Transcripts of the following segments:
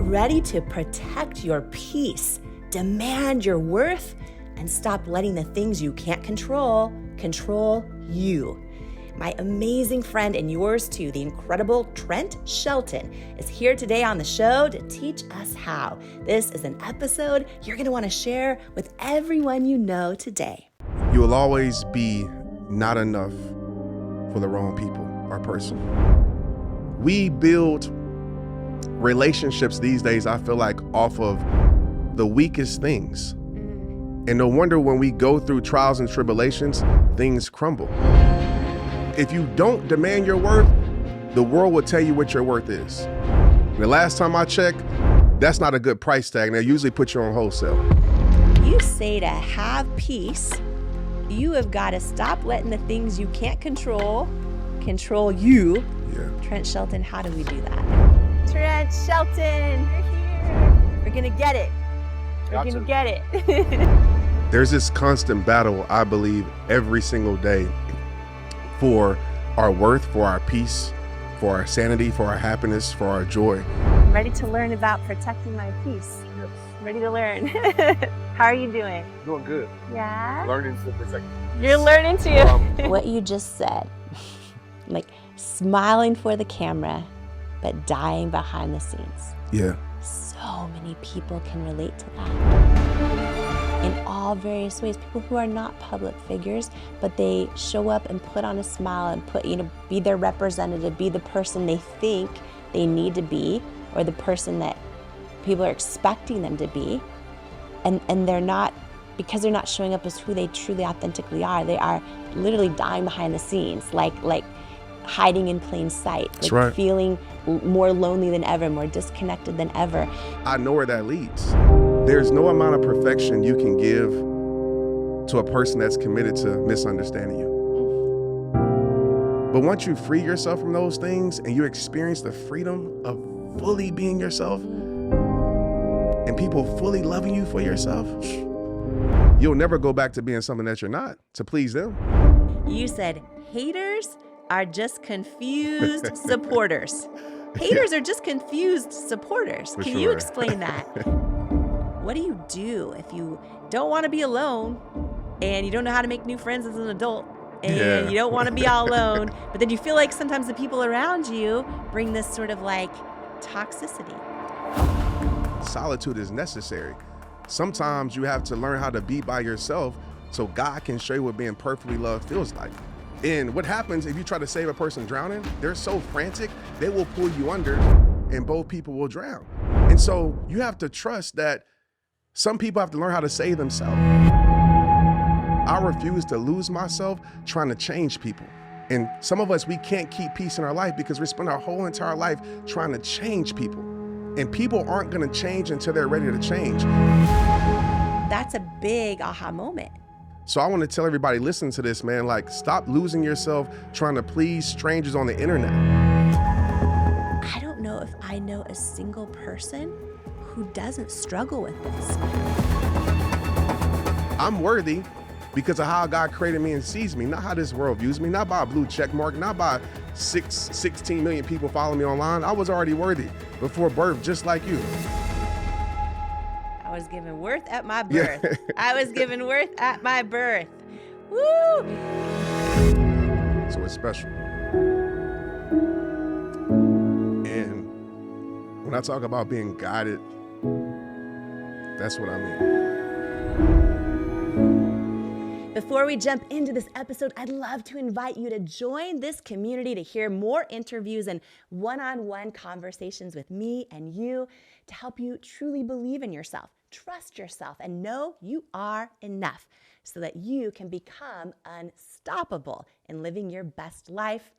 ready to protect your peace, demand your worth, and stop letting the things you can't control you. My amazing friend and yours too, the incredible Trent Shelton, is here today on the show to teach us how. This is an episode you're going to want to share with everyone you know today. You will always be not enough for the wrong people or person. We build relationships these days, I feel like, off of the weakest things. And no wonder when we go through trials and tribulations, things crumble. If you don't demand your worth, the world will tell you what your worth is. The last time I checked, that's not a good price tag. And they usually put you on wholesale. You say to have peace, you have got to stop letting the things you can't control you. Yeah. Trent Shelton, how do we do that? Trent Shelton, you're here. We're going to get it. We're going to get it. There's this constant battle, I believe, every single day for our worth, for our peace, for our sanity, for our happiness, for our joy. I'm ready to learn about protecting my peace. Yes. I'm ready to learn. How are you doing? Doing good. Yeah? Learning to protect. You're learning to. What you just said, like smiling for the camera, but dying behind the scenes. Yeah. So many people can relate to that in all various ways. People who are not public figures, but they show up and put on a smile and be their representative, be the person they think they need to be, or the person that people are expecting them to be. And they're not, because they're not showing up as who they truly authentically are, they are literally dying behind the scenes, like hiding in plain sight, That's right. Feeling more lonely than ever, more disconnected than ever. I know where that leads. There's no amount of perfection you can give to a person that's committed to misunderstanding you. But once you free yourself from those things and you experience the freedom of fully being yourself and people fully loving you for yourself, you'll never go back to being something that you're not to please them. You said haters are just confused supporters. Haters are just confused supporters. Can you explain that? What do you do if you don't want to be alone and you don't know how to make new friends as an adult and you don't want to be all alone, but then you feel like sometimes the people around you bring this sort of like toxicity? Solitude is necessary. Sometimes you have to learn how to be by yourself so God can show you what being perfectly loved feels like. And what happens if you try to save a person drowning? They're so frantic, they will pull you under and both people will drown. And so you have to trust that some people have to learn how to save themselves. I refuse to lose myself trying to change people. And some of us, we can't keep peace in our life because we spend our whole entire life trying to change people. And people aren't gonna change until they're ready to change. That's a big aha moment. So I want to tell everybody listening to this, man, like, stop losing yourself trying to please strangers on the internet. I don't know if I know a single person who doesn't struggle with this. I'm worthy because of how God created me and sees me, not how this world views me, not by a blue check mark, not by 16 million people following me online. I was already worthy before birth, just like you. I was given worth at my birth. Yeah. I was given worth at my birth. Woo! So it's special. And when I talk about being guided, that's what I mean. Before we jump into this episode, I'd love to invite you to join this community to hear more interviews and one-on-one conversations with me and you to help you truly believe in yourself, trust yourself, and know you are enough so that you can become unstoppable in living your best life.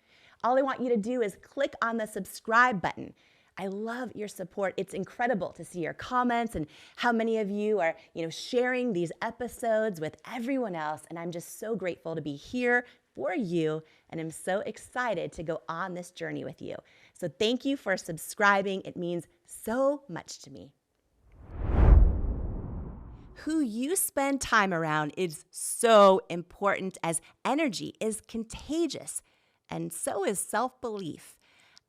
All I want you to do is click on the subscribe button. I love your support. It's incredible to see your comments and how many of you are, sharing these episodes with everyone else. And I'm just so grateful to be here for you. And I'm so excited to go on this journey with you. So thank you for subscribing. It means so much to me. Who you spend time around is so important, as energy is contagious, and so is self-belief.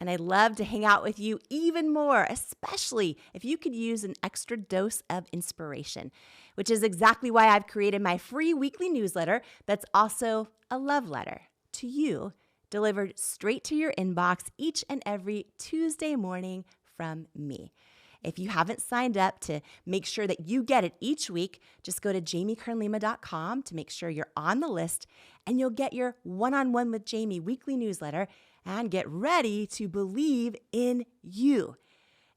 And I'd love to hang out with you even more, especially if you could use an extra dose of inspiration, which is exactly why I've created my free weekly newsletter that's also a love letter to you, delivered straight to your inbox each and every Tuesday morning from me. If you haven't signed up to make sure that you get it each week, just go to jamiekernlima.com to make sure you're on the list, and you'll get your One-on-One with Jamie weekly newsletter and get ready to believe in you.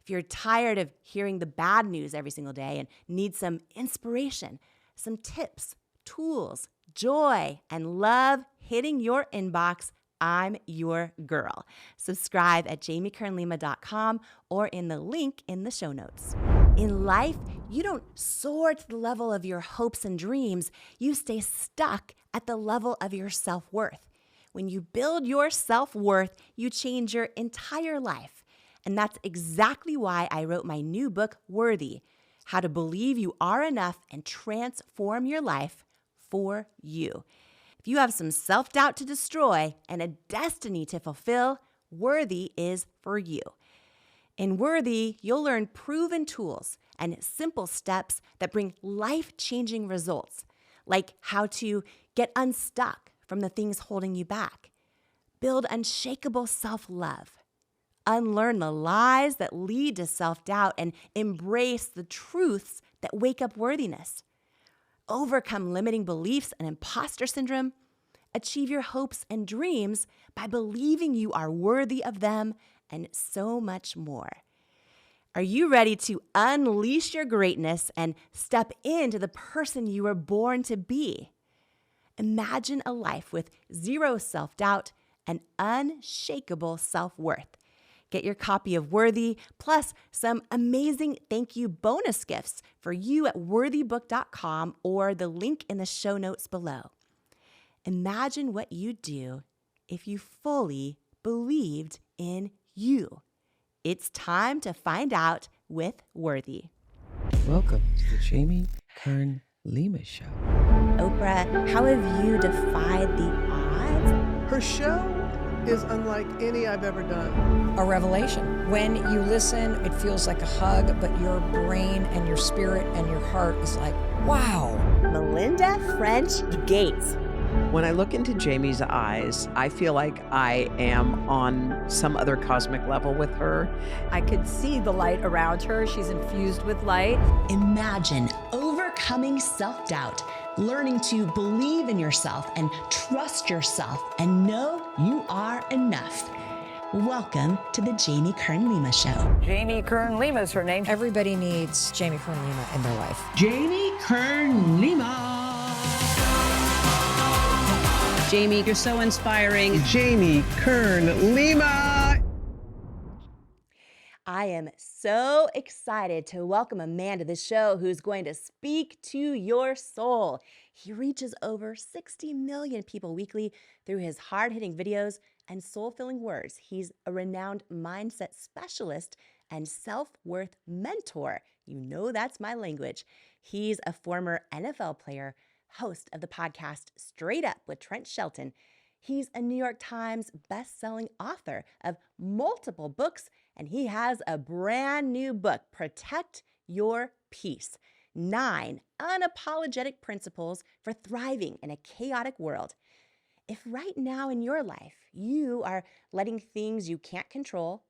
If you're tired of hearing the bad news every single day and need some inspiration, some tips, tools, joy, and love hitting your inbox, I'm your girl. Subscribe at jamiekernlima.com or in the link in the show notes. In life, you don't soar to the level of your hopes and dreams. You stay stuck at the level of your self-worth. When you build your self-worth, you change your entire life. And that's exactly why I wrote my new book, Worthy: How to Believe You Are Enough and Transform Your Life for You. If you have some self-doubt to destroy and a destiny to fulfill, Worthy is for you. In Worthy, you'll learn proven tools and simple steps that bring life-changing results, like how to get unstuck from the things holding you back, build unshakable self-love, unlearn the lies that lead to self-doubt, and embrace the truths that wake up worthiness, overcome limiting beliefs and imposter syndrome, achieve your hopes and dreams by believing you are worthy of them, and so much more. Are you ready to unleash your greatness and step into the person you were born to be? Imagine a life with zero self-doubt and unshakable self-worth. Get your copy of Worthy, plus some amazing thank you bonus gifts for you at worthybook.com or the link in the show notes below. Imagine what you'd do if you fully believed in you. It's time to find out with Worthy. Welcome to the Jamie Kern Lima Show. Oprah, how have you defied the odds? Her show is unlike any I've ever done. A revelation. When you listen, it feels like a hug, but your brain and your spirit and your heart is like, wow. Melinda French Gates. When I look into Jamie's eyes, I feel like I am on some other cosmic level with her. I could see the light around her. She's infused with light. Imagine overcoming self-doubt, learning to believe in yourself and trust yourself and know you are enough. Welcome to the Jamie Kern Lima Show. Jamie Kern Lima is her name. Everybody needs Jamie Kern Lima in their life. Jamie Kern Lima. Jamie, you're so inspiring. Jamie Kern Lima. I am so excited to welcome a man to the show who's going to speak to your soul. He reaches over 60 million people weekly through his hard-hitting videos and soul-filling words. He's a renowned mindset specialist and self-worth mentor. You know that's my language. He's a former NFL player, host of the podcast Straight Up with Trent Shelton. He's a New York Times best-selling author of multiple books, and he has a brand new book, Protect Your Peace: 9 Unapologetic Principles for Thriving in a Chaotic World. If right now in your life you are letting things you can't control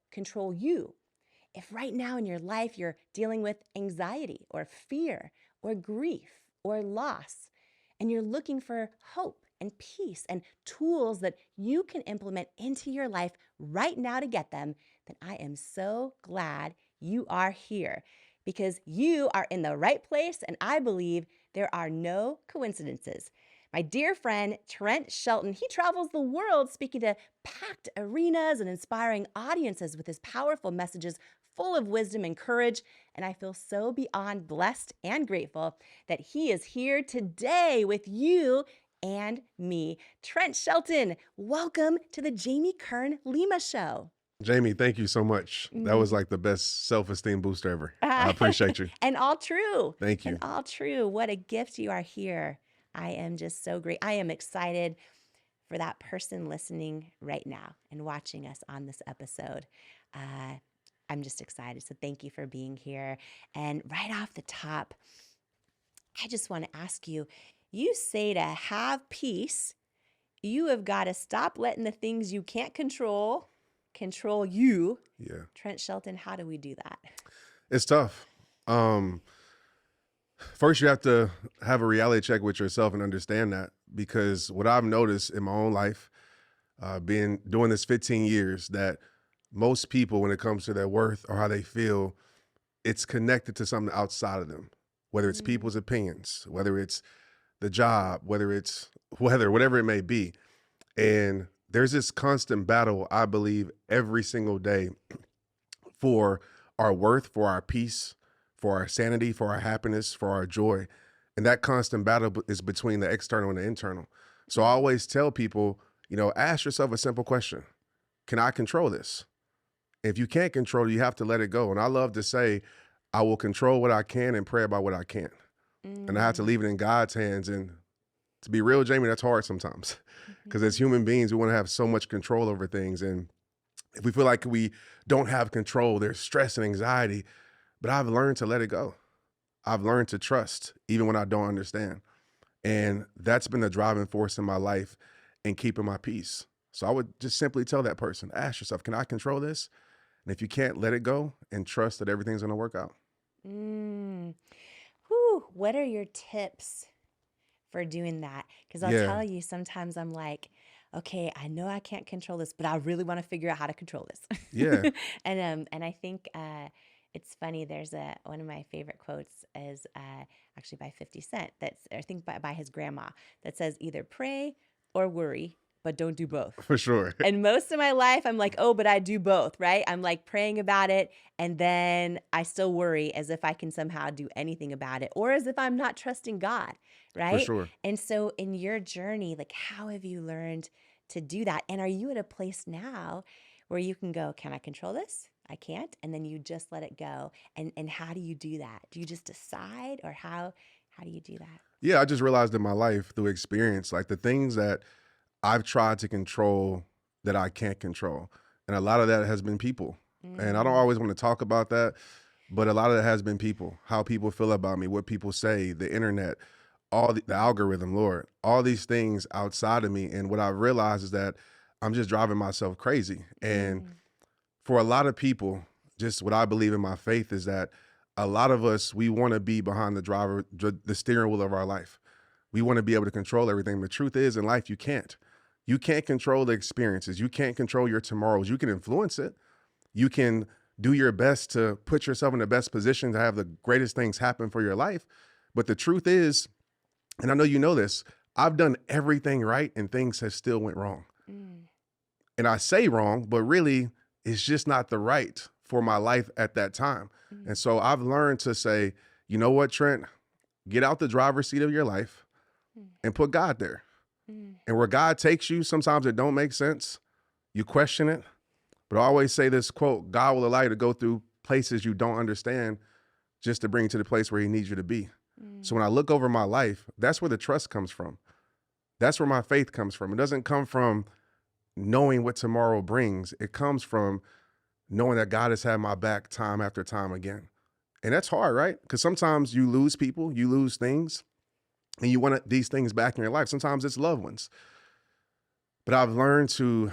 you, if right now in your life you're dealing with anxiety or fear or grief or loss, and you're looking for hope and peace and tools that you can implement into your life right now to get them, then I am so glad you are here, because you are in the right place, and I believe there are no coincidences. My dear friend, Trent Shelton, he travels the world speaking to packed arenas and inspiring audiences with his powerful messages full of wisdom and courage, and I feel so beyond blessed and grateful that he is here today with you and me. Trent Shelton, welcome to the Jamie Kern Lima Show. Jamie, thank you so much. That was like the best self-esteem booster ever. I appreciate you. And all true. Thank you. And all true. What a gift you are here. I am just so great. I am excited for that person listening right now and watching us on this episode. I'm just excited. So thank you for being here. And right off the top, I just want to ask you, you say to have peace, you have got to stop letting the things you can't control you. Yeah. Trent Shelton, how do we do that? It's tough. First, you have to have a reality check with yourself and understand that, because what I've noticed in my own life, doing this 15 years, that most people, when it comes to their worth or how they feel, it's connected to something outside of them, whether it's people's opinions, whether it's the job, whether it's whatever it may be. And there's this constant battle, I believe, every single day for our worth, for our peace, for our sanity, for our happiness, for our joy. And that constant battle is between the external and the internal. So I always tell people, ask yourself a simple question. Can I control this? If you can't control it, you have to let it go. And I love to say, I will control what I can and pray about what I can't. And I have to leave it in God's hands. And to be real, Jamie, that's hard sometimes. Because as human beings, we want to have so much control over things. And if we feel like we don't have control, there's stress and anxiety. But I've learned to let it go. I've learned to trust, even when I don't understand. And that's been the driving force in my life in keeping my peace. So I would just simply tell that person, ask yourself, can I control this? And if you can't, let it go and trust that everything's going to work out. What are your tips for doing that? Because I'll tell you, sometimes I'm like, okay, I know I can't control this, but I really want to figure out how to control this. Yeah. And I think it's funny. There's one of my favorite quotes is actually by 50 Cent. I think by his grandma, that says either pray or worry, but don't do both. For sure. And most of my life, I'm like, oh, but I do both, right? I'm like praying about it, and then I still worry as if I can somehow do anything about it, or as if I'm not trusting God, right? For sure. And so in your journey, like, how have you learned to do that? And are you at a place now where you can go, can I control this? I can't. And then you just let it go. And how do you do that? Do you just decide, or how do you do that? Yeah, I just realized in my life through experience, like the things that I've tried to control that I can't control. And a lot of that has been people. And I don't always want to talk about that, but a lot of that has been people, how people feel about me, what people say, the internet, all the algorithm, Lord, all these things outside of me. And what I've realized is that I'm just driving myself crazy. And for a lot of people, just what I believe in my faith is that a lot of us, we want to be behind the steering wheel of our life. We want to be able to control everything. The truth is, in life, you can't. You can't control the experiences. You can't control your tomorrows. You can influence it. You can do your best to put yourself in the best position to have the greatest things happen for your life. But the truth is, and I know you know this, I've done everything right and things have still went wrong. And I say wrong, but really it's just not the right for my life at that time. And so I've learned to say, you know what, Trent, get out the driver's seat of your life and put God there. And where God takes you, sometimes it don't make sense. You question it. But I always say this quote, God will allow you to go through places you don't understand just to bring you to the place where he needs you to be. So when I look over my life, that's where the trust comes from. That's where my faith comes from. It doesn't come from knowing what tomorrow brings. It comes from knowing that God has had my back time after time again. And that's hard, right? Because sometimes you lose people, you lose things, and you want these things back in your life. Sometimes it's loved ones. But I've learned to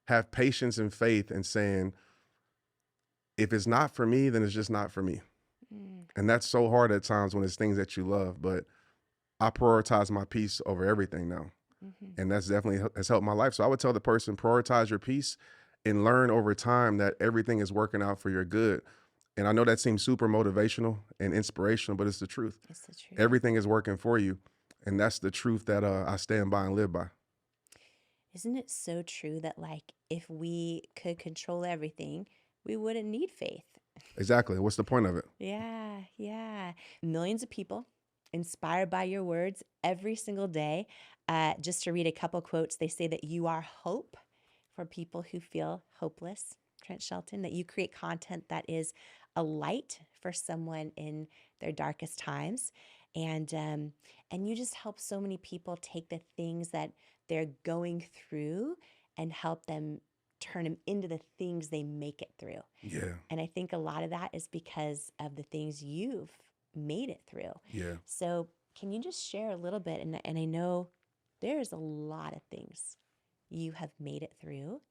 have patience and faith in saying, if it's not for me, then it's just not for me. And that's so hard at times when it's things that you love. But I prioritize my peace over everything now. And that's definitely has helped my life. So I would tell the person, prioritize your peace and learn over time that everything is working out for your good. And I know that seems super motivational and inspirational, but it's the truth. It's the truth. Everything is working for you. And that's the truth that I stand by and live by. Isn't it so true that, like, if we could control everything, we wouldn't need faith? Exactly. What's the point of it? Yeah. Millions of people inspired by your words every single day. Just to read a couple quotes, they say that you are hope for people who feel hopeless, Trent Shelton, that you create content that is a light for someone in their darkest times. And you just help so many people take the things that they're going through and help them turn them into the things they make it through. Yeah. And I think a lot of that is because of the things you've made it through. Yeah. So can you just share a little bit? And I know there's a lot of things you have made it through.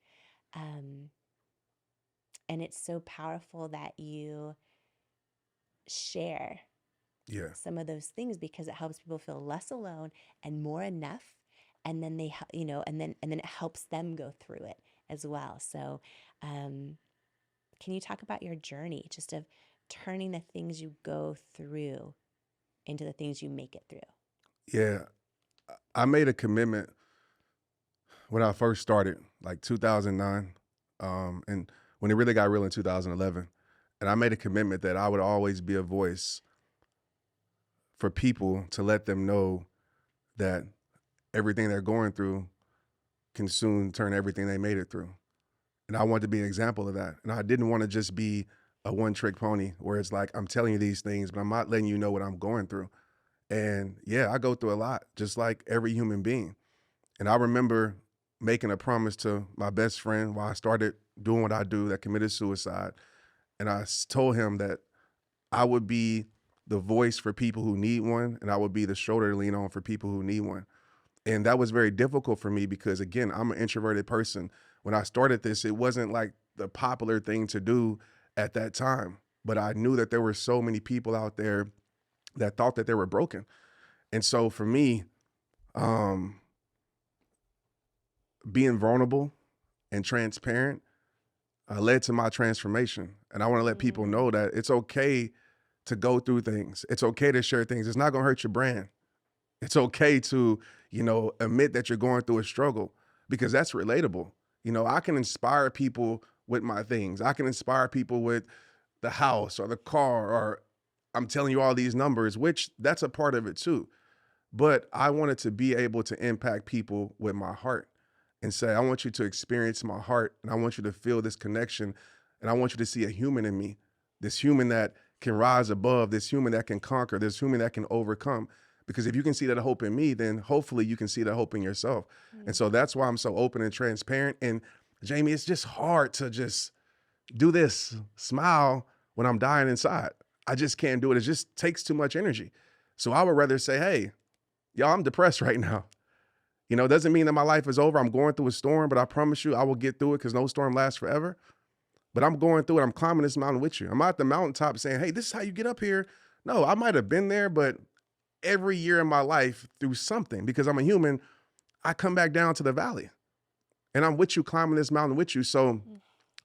And it's so powerful that you share Yeah. some of those things because it helps people feel less alone and more enough. And then they, and then it helps them go through it as well. So, can you talk about your journey just of turning the things you go through into the things you make it through? Yeah. I made a commitment when I first started, like 2009, and when it really got real in 2011. And I made a commitment that I would always be a voice for people to let them know that everything they're going through can soon turn everything they made it through. And I wanted to be an example of that. And I didn't want to just be a one-trick pony where it's like, I'm telling you these things, but I'm not letting you know what I'm going through. And yeah, I go through a lot, just like every human being. And I remember making a promise to my best friend while I started doing what I do, that committed suicide. And I told him that I would be the voice for people who need one, and I would be the shoulder to lean on for people who need one. And that was very difficult for me because, again, I'm an introverted person. When I started this, it wasn't like the popular thing to do at that time. But I knew that there were so many people out there that thought that they were broken. And so for me, being vulnerable and transparent led to my transformation. And I want to let people know that it's okay to go through things. It's okay to share things. It's not going to hurt your brand. It's okay to, admit that you're going through a struggle because that's relatable. I can inspire people with my things. I can inspire people with the house or the car, or I'm telling you all these numbers, which that's a part of it too. But I wanted to be able to impact people with my heart and say, I want you to experience my heart, and I want you to feel this connection, and I want you to see a human in me, this human that can rise above, this human that can conquer, this human that can overcome. Because if you can see that hope in me, then hopefully you can see that hope in yourself. And so that's why I'm so open and transparent. And Jamie, it's just hard to just do this, smile when I'm dying inside. I just can't do it. It just takes too much energy. So I would rather say, hey, y'all, I'm depressed right now. It doesn't mean that my life is over. I'm going through a storm, but I promise you I will get through it because no storm lasts forever. But I'm going through it. I'm climbing this mountain with you. I'm at the mountaintop saying, hey, this is how you get up here. No, I might have been there, but every year in my life through something, because I'm a human, I come back down to the valley and I'm with you, climbing this mountain with you. So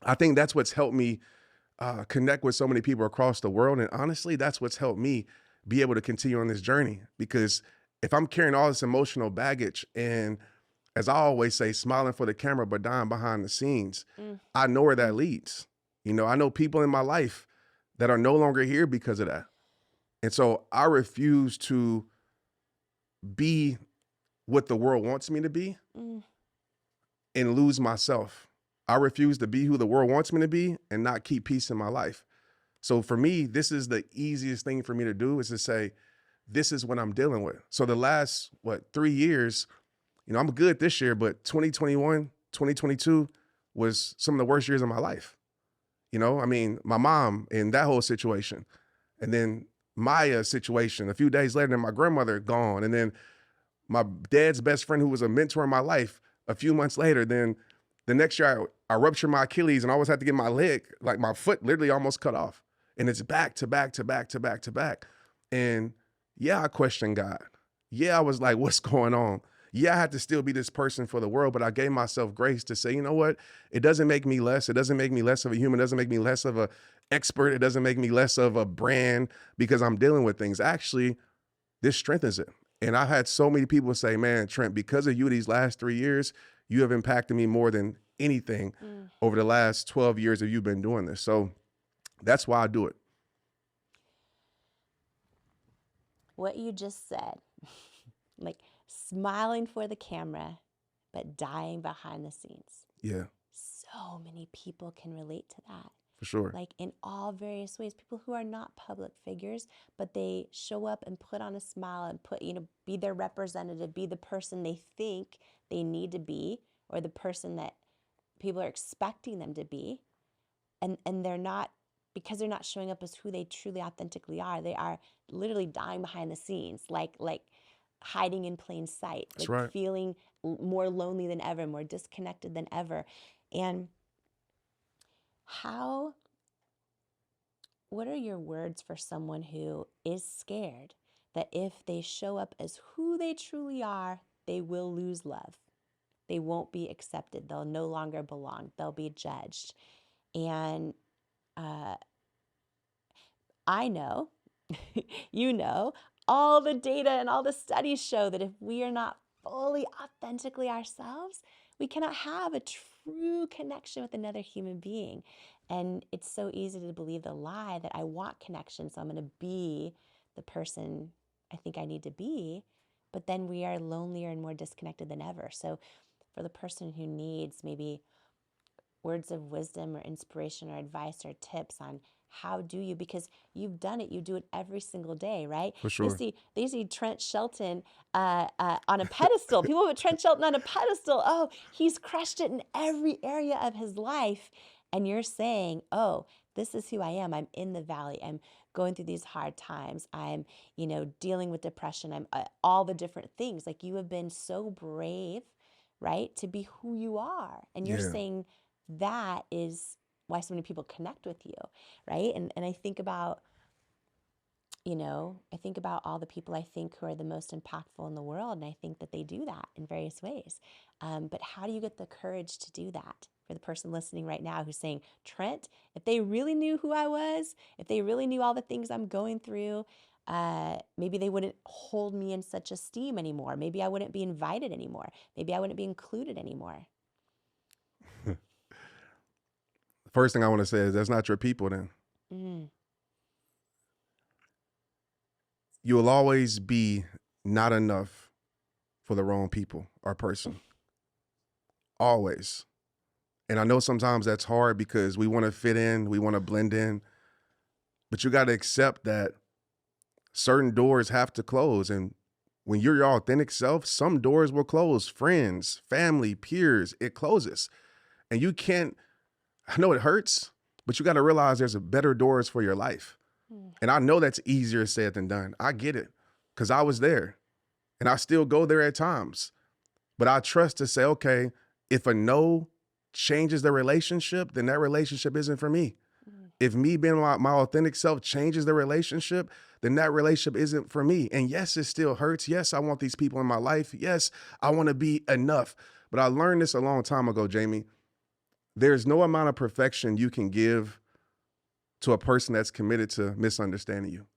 I think that's what's helped me connect with so many people across the world. And honestly, that's what's helped me be able to continue on this journey, because if I'm carrying all this emotional baggage and, as I always say, smiling for the camera, but dying behind the scenes, I know where that leads. I know people in my life that are no longer here because of that. And so I refuse to be what the world wants me to be and lose myself. I refuse to be who the world wants me to be and not keep peace in my life. So for me, this is the easiest thing for me to do, is to say, this is what I'm dealing with. So the last, 3 years, I'm good this year, but 2021, 2022 was some of the worst years of my life. My mom and that whole situation, and then my situation, a few days later, then my grandmother gone, and then my dad's best friend who was a mentor in my life a few months later. Then the next year I ruptured my Achilles and I always had to get my leg, like my foot literally almost cut off. And it's back to back to back to back to back. And yeah, I questioned God. Yeah, I was like, what's going on? Yeah, I had to still be this person for the world, but I gave myself grace to say, you know what? It doesn't make me less. It doesn't make me less of a human. It doesn't make me less of a expert. It doesn't make me less of a brand because I'm dealing with things. Actually, this strengthens it. And I had so many people say, man, Trent, because of you these last 3 years, you have impacted me more than anything over the last 12 years that you've been doing this. So that's why I do it. What you just said, like smiling for the camera, but dying behind the scenes. Yeah. So many people can relate to that. For sure. like in all various ways. People who are not public figures, but they show up and put on a smile and put, be their representative, be the person they think they need to be, or the person that people are expecting them to be. And they're not, because they're not showing up as who they truly authentically are. They are literally dying behind the scenes, like hiding in plain sight, That's like right. feeling more lonely than ever, more disconnected than ever. And what are your words for someone who is scared that if they show up as who they truly are, they will lose love? They won't be accepted. They'll no longer belong. They'll be judged. And I know, all the data and all the studies show that if we are not fully authentically ourselves, we cannot have a true connection with another human being. And it's so easy to believe the lie that I want connection, so I'm going to be the person I think I need to be. But then we are lonelier and more disconnected than ever. So for the person who needs maybe words of wisdom or inspiration or advice or tips on how do you, because you've done it, you do it every single day, right? For sure. They see Trent Shelton on a pedestal. People put Trent Shelton on a pedestal. Oh, he's crushed it in every area of his life. And you're saying, oh, this is who I am. I'm in the valley. I'm going through these hard times. I'm, dealing with depression. I'm all the different things. Like, you have been so brave, right, to be who you are. And you're saying that is why so many people connect with you, right? And I think about, all the people I think who are the most impactful in the world, and I think that they do that in various ways. But how do you get the courage to do that? For the person listening right now who's saying, Trent, if they really knew who I was, if they really knew all the things I'm going through, maybe they wouldn't hold me in such esteem anymore. Maybe I wouldn't be invited anymore. Maybe I wouldn't be included anymore. First thing I want to say is that's not your people then. Mm. You will always be not enough for the wrong people or person. Always. And I know sometimes that's hard because we want to fit in, we want to blend in, but you got to accept that certain doors have to close. And when you're your authentic self, some doors will close. Friends, family, peers, it closes. And you can't, I know it hurts, but you got to realize there's better doors for your life. And I know that's easier said than done. I get it because I was there and I still go there at times. But I trust to say, okay, if a no changes the relationship, then that relationship isn't for me. If me being my authentic self changes the relationship, then that relationship isn't for me. And yes, it still hurts. Yes, I want these people in my life. Yes, I want to be enough. But I learned this a long time ago, Jamie. There's no amount of perfection you can give to a person that's committed to misunderstanding you.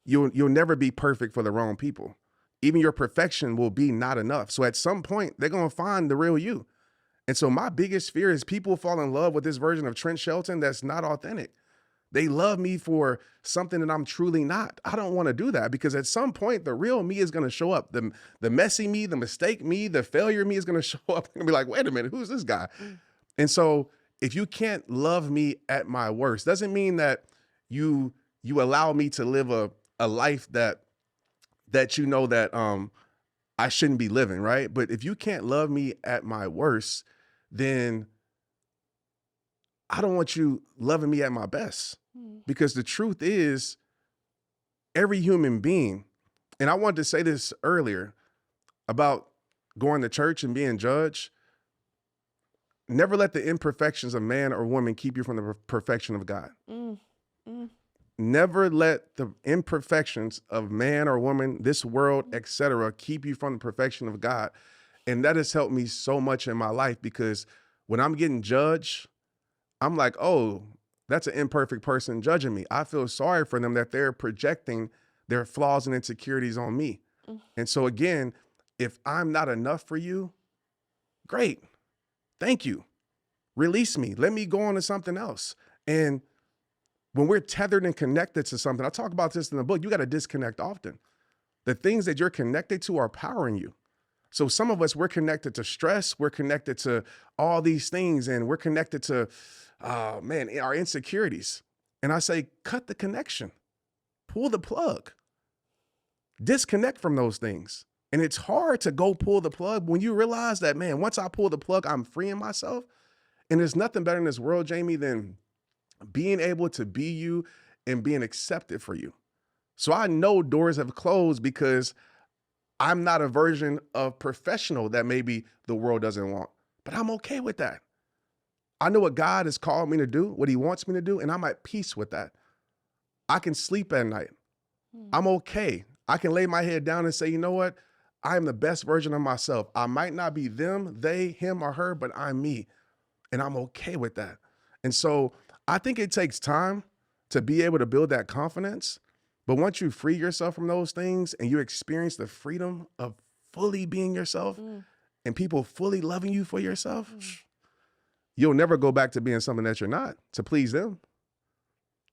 You'll never be perfect for the wrong people. Even your perfection will be not enough. So at some point, they're going to find the real you. And so my biggest fear is people fall in love with this version of Trent Shelton that's not authentic. They love me for something that I'm truly not. I don't want to do that because at some point, the real me is going to show up. The messy me, the mistake me, the failure me is going to show up and be like, wait a minute, who's this guy? And so if you can't love me at my worst, doesn't mean that you allow me to live a life that I shouldn't be living, right? But if you can't love me at my worst, then I don't want you loving me at my best. Because the truth is, every human being, and I wanted to say this earlier about going to church and being judged, never let the imperfections of man or woman keep you from the perfection of God. Never let the imperfections of man or woman, this world, etc., keep you from the perfection of God. And that has helped me so much in my life because when I'm getting judged, I'm like, oh, that's an imperfect person judging me. I feel sorry for them that they're projecting their flaws and insecurities on me. And so again, if I'm not enough for you, great. Thank you. Release me. Let me go on to something else. And when we're tethered and connected to something, I talk about this in the book, you got to disconnect often. The things that you're connected to are powering you. So some of us, we're connected to stress, we're connected to all these things, and we're connected to, our insecurities. And I say, cut the connection, pull the plug, disconnect from those things. And it's hard to go pull the plug when you realize that, man, once I pull the plug, I'm freeing myself. And there's nothing better in this world, Jamie, than being able to be you and being accepted for you. So I know doors have closed because I'm not a version of professional that maybe the world doesn't want, but I'm okay with that. I know what God has called me to do, what he wants me to do, and I'm at peace with that. I can sleep at night. I'm okay. I can lay my head down and say, you know what? I am the best version of myself. I might not be them, they, him, or her, but I'm me. And I'm okay with that. And so I think it takes time to be able to build that confidence. But once you free yourself from those things and you experience the freedom of fully being yourself and people fully loving you for yourself, you'll never go back to being something that you're not to please them.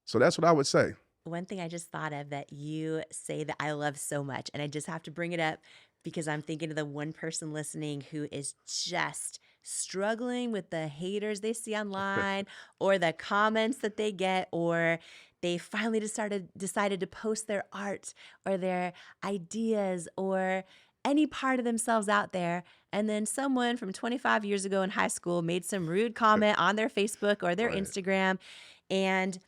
So that's what I would say. One thing I just thought of that you say that I love so much, and I just have to bring it up because I'm thinking of the one person listening who is just struggling with the haters they see online or the comments that they get, or they finally decided to post their art or their ideas or any part of themselves out there. And then someone from 25 years ago in high school made some rude comment on their Facebook or their Instagram. And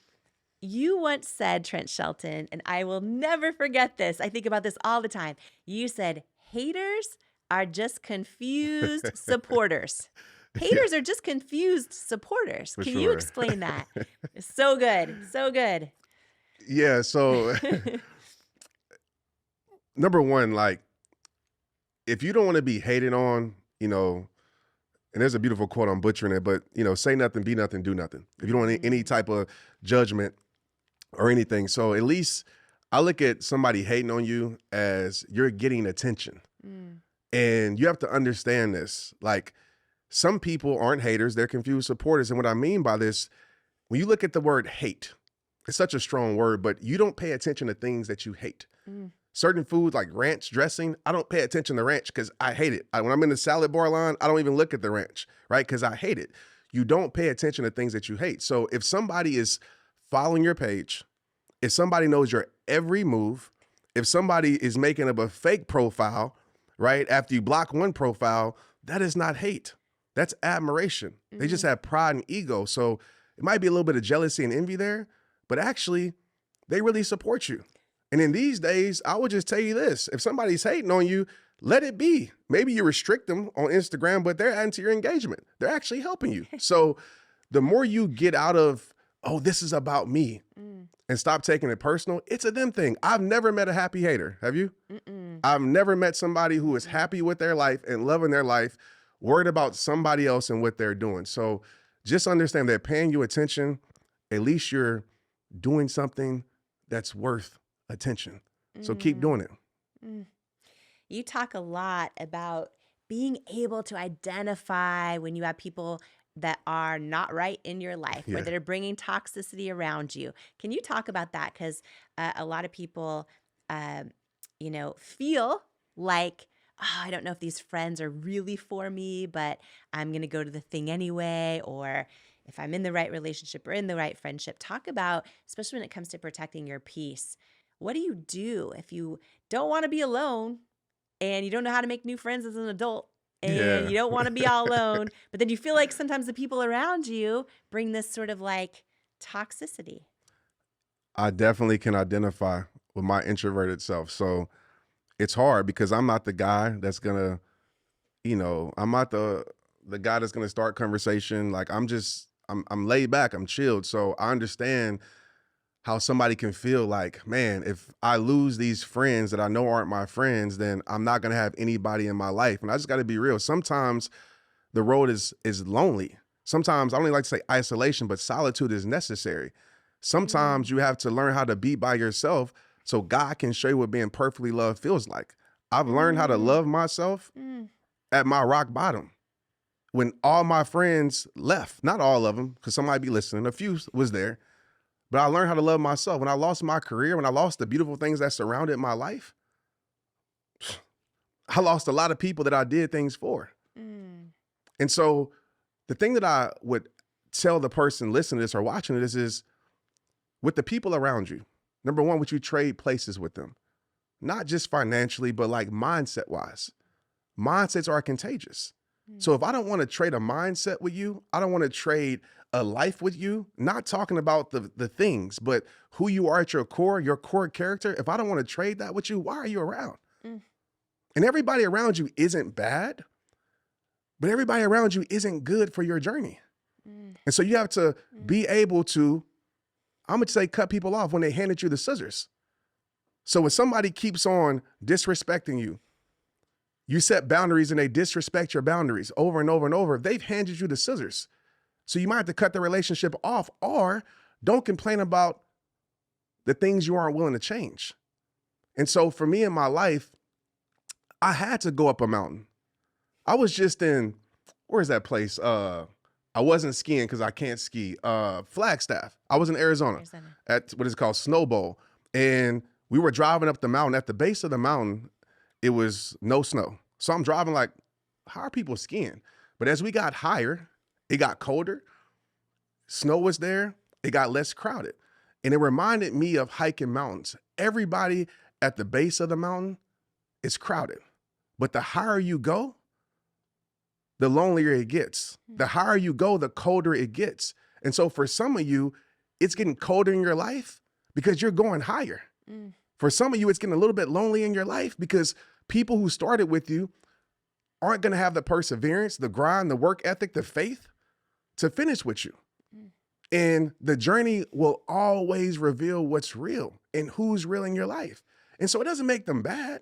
you once said, Trent Shelton, and I will never forget this. I think about this all the time. You said, haters are just confused supporters. Haters are just confused supporters. Can you explain that? So good. So good. Yeah. So number one, like, if you don't want to be hated on, and there's a beautiful quote, I'm butchering it, but, say nothing, be nothing, do nothing. If you don't want any type of judgment or anything. So at least I look at somebody hating on you as you're getting attention. And you have to understand this. Like, some people aren't haters, they're confused supporters. And what I mean by this, when you look at the word hate, it's such a strong word, but you don't pay attention to things that you hate. Certain foods like ranch dressing, I don't pay attention to ranch because I hate it. When I'm in the salad bar line, I don't even look at the ranch, right? Because I hate it. You don't pay attention to things that you hate. So if somebody is following your page, if somebody knows your every move, if somebody is making up a fake profile, right, after you block one profile, that is not hate. That's admiration. They just have pride and ego. So it might be a little bit of jealousy and envy there, but actually they really support you. And in these days, I would just tell you this. If somebody's hating on you, let it be. Maybe you restrict them on Instagram, but they're adding to your engagement. They're actually helping you. So the more you get out of, oh, this is about me, and stop taking it personal, it's a them thing. I've never met a happy hater. Have you? I've never met somebody who is happy with their life and loving their life, worried about somebody else and what they're doing. So just understand they're paying you attention. At least you're doing something that's worth attention. So keep doing it. You talk a lot about being able to identify when you have people that are not right in your life or that are bringing toxicity around you. Can you talk about that? Because a lot of people, feel like, oh, I don't know if these friends are really for me, but I'm going to go to the thing anyway. Or if I'm in the right relationship or in the right friendship, talk about, especially when it comes to protecting your peace. What do you do if you don't want to be alone and you don't know how to make new friends as an adult? And you don't want to be all alone, but then you feel like sometimes the people around you bring this sort of like toxicity. I definitely can identify with my introverted self. So it's hard because I'm not the guy that's gonna, I'm not the guy that's gonna start conversation. Like I'm laid back, I'm chilled. So I understand how somebody can feel like, man, if I lose these friends that I know aren't my friends, then I'm not gonna have anybody in my life. And I just gotta be real. Sometimes the road is lonely. Sometimes I don't even like to say isolation, but solitude is necessary. Sometimes you have to learn how to be by yourself so God can show you what being perfectly loved feels like. I've learned how to love myself at my rock bottom. When all my friends left, not all of them, because some might be listening, a few was there, but I learned how to love myself. When I lost my career, when I lost the beautiful things that surrounded my life, I lost a lot of people that I did things for. And so the thing that I would tell the person listening to this or watching this is, with the people around you, number one, would you trade places with them? Not just financially, but like mindset wise. Mindsets are contagious. So if I don't want to trade a mindset with you, I don't want to trade a life with you, not talking about the things, but who you are at your core character. If I don't want to trade that with you, why are you around? And everybody around you isn't bad, but everybody around you isn't good for your journey. And so you have to be able to, I'm going to say, cut people off when they handed you the scissors. So when somebody keeps on disrespecting you, you set boundaries and they disrespect your boundaries over and over and over. They've handed you the scissors. So you might have to cut the relationship off, or don't complain about the things you aren't willing to change. And so for me in my life, I had to go up a mountain. I was just in, where's that place? I wasn't skiing because I can't ski. Flagstaff. I was in Arizona at what is called Snow Bowl. And we were driving up the mountain. At the base of the mountain, it was no snow. So I'm driving like, how are people skiing? But as we got higher, it got colder. Snow was there. It got less crowded. And it reminded me of hiking mountains. Everybody at the base of the mountain is crowded. But the higher you go, the lonelier it gets. The higher you go, the colder it gets. And so for some of you, it's getting colder in your life because you're going higher. For some of you, it's getting a little bit lonely in your life because people who started with you aren't going to have the perseverance, the grind, the work ethic, the faith to finish with you. And the journey will always reveal what's real and who's real in your life. And so it doesn't make them bad,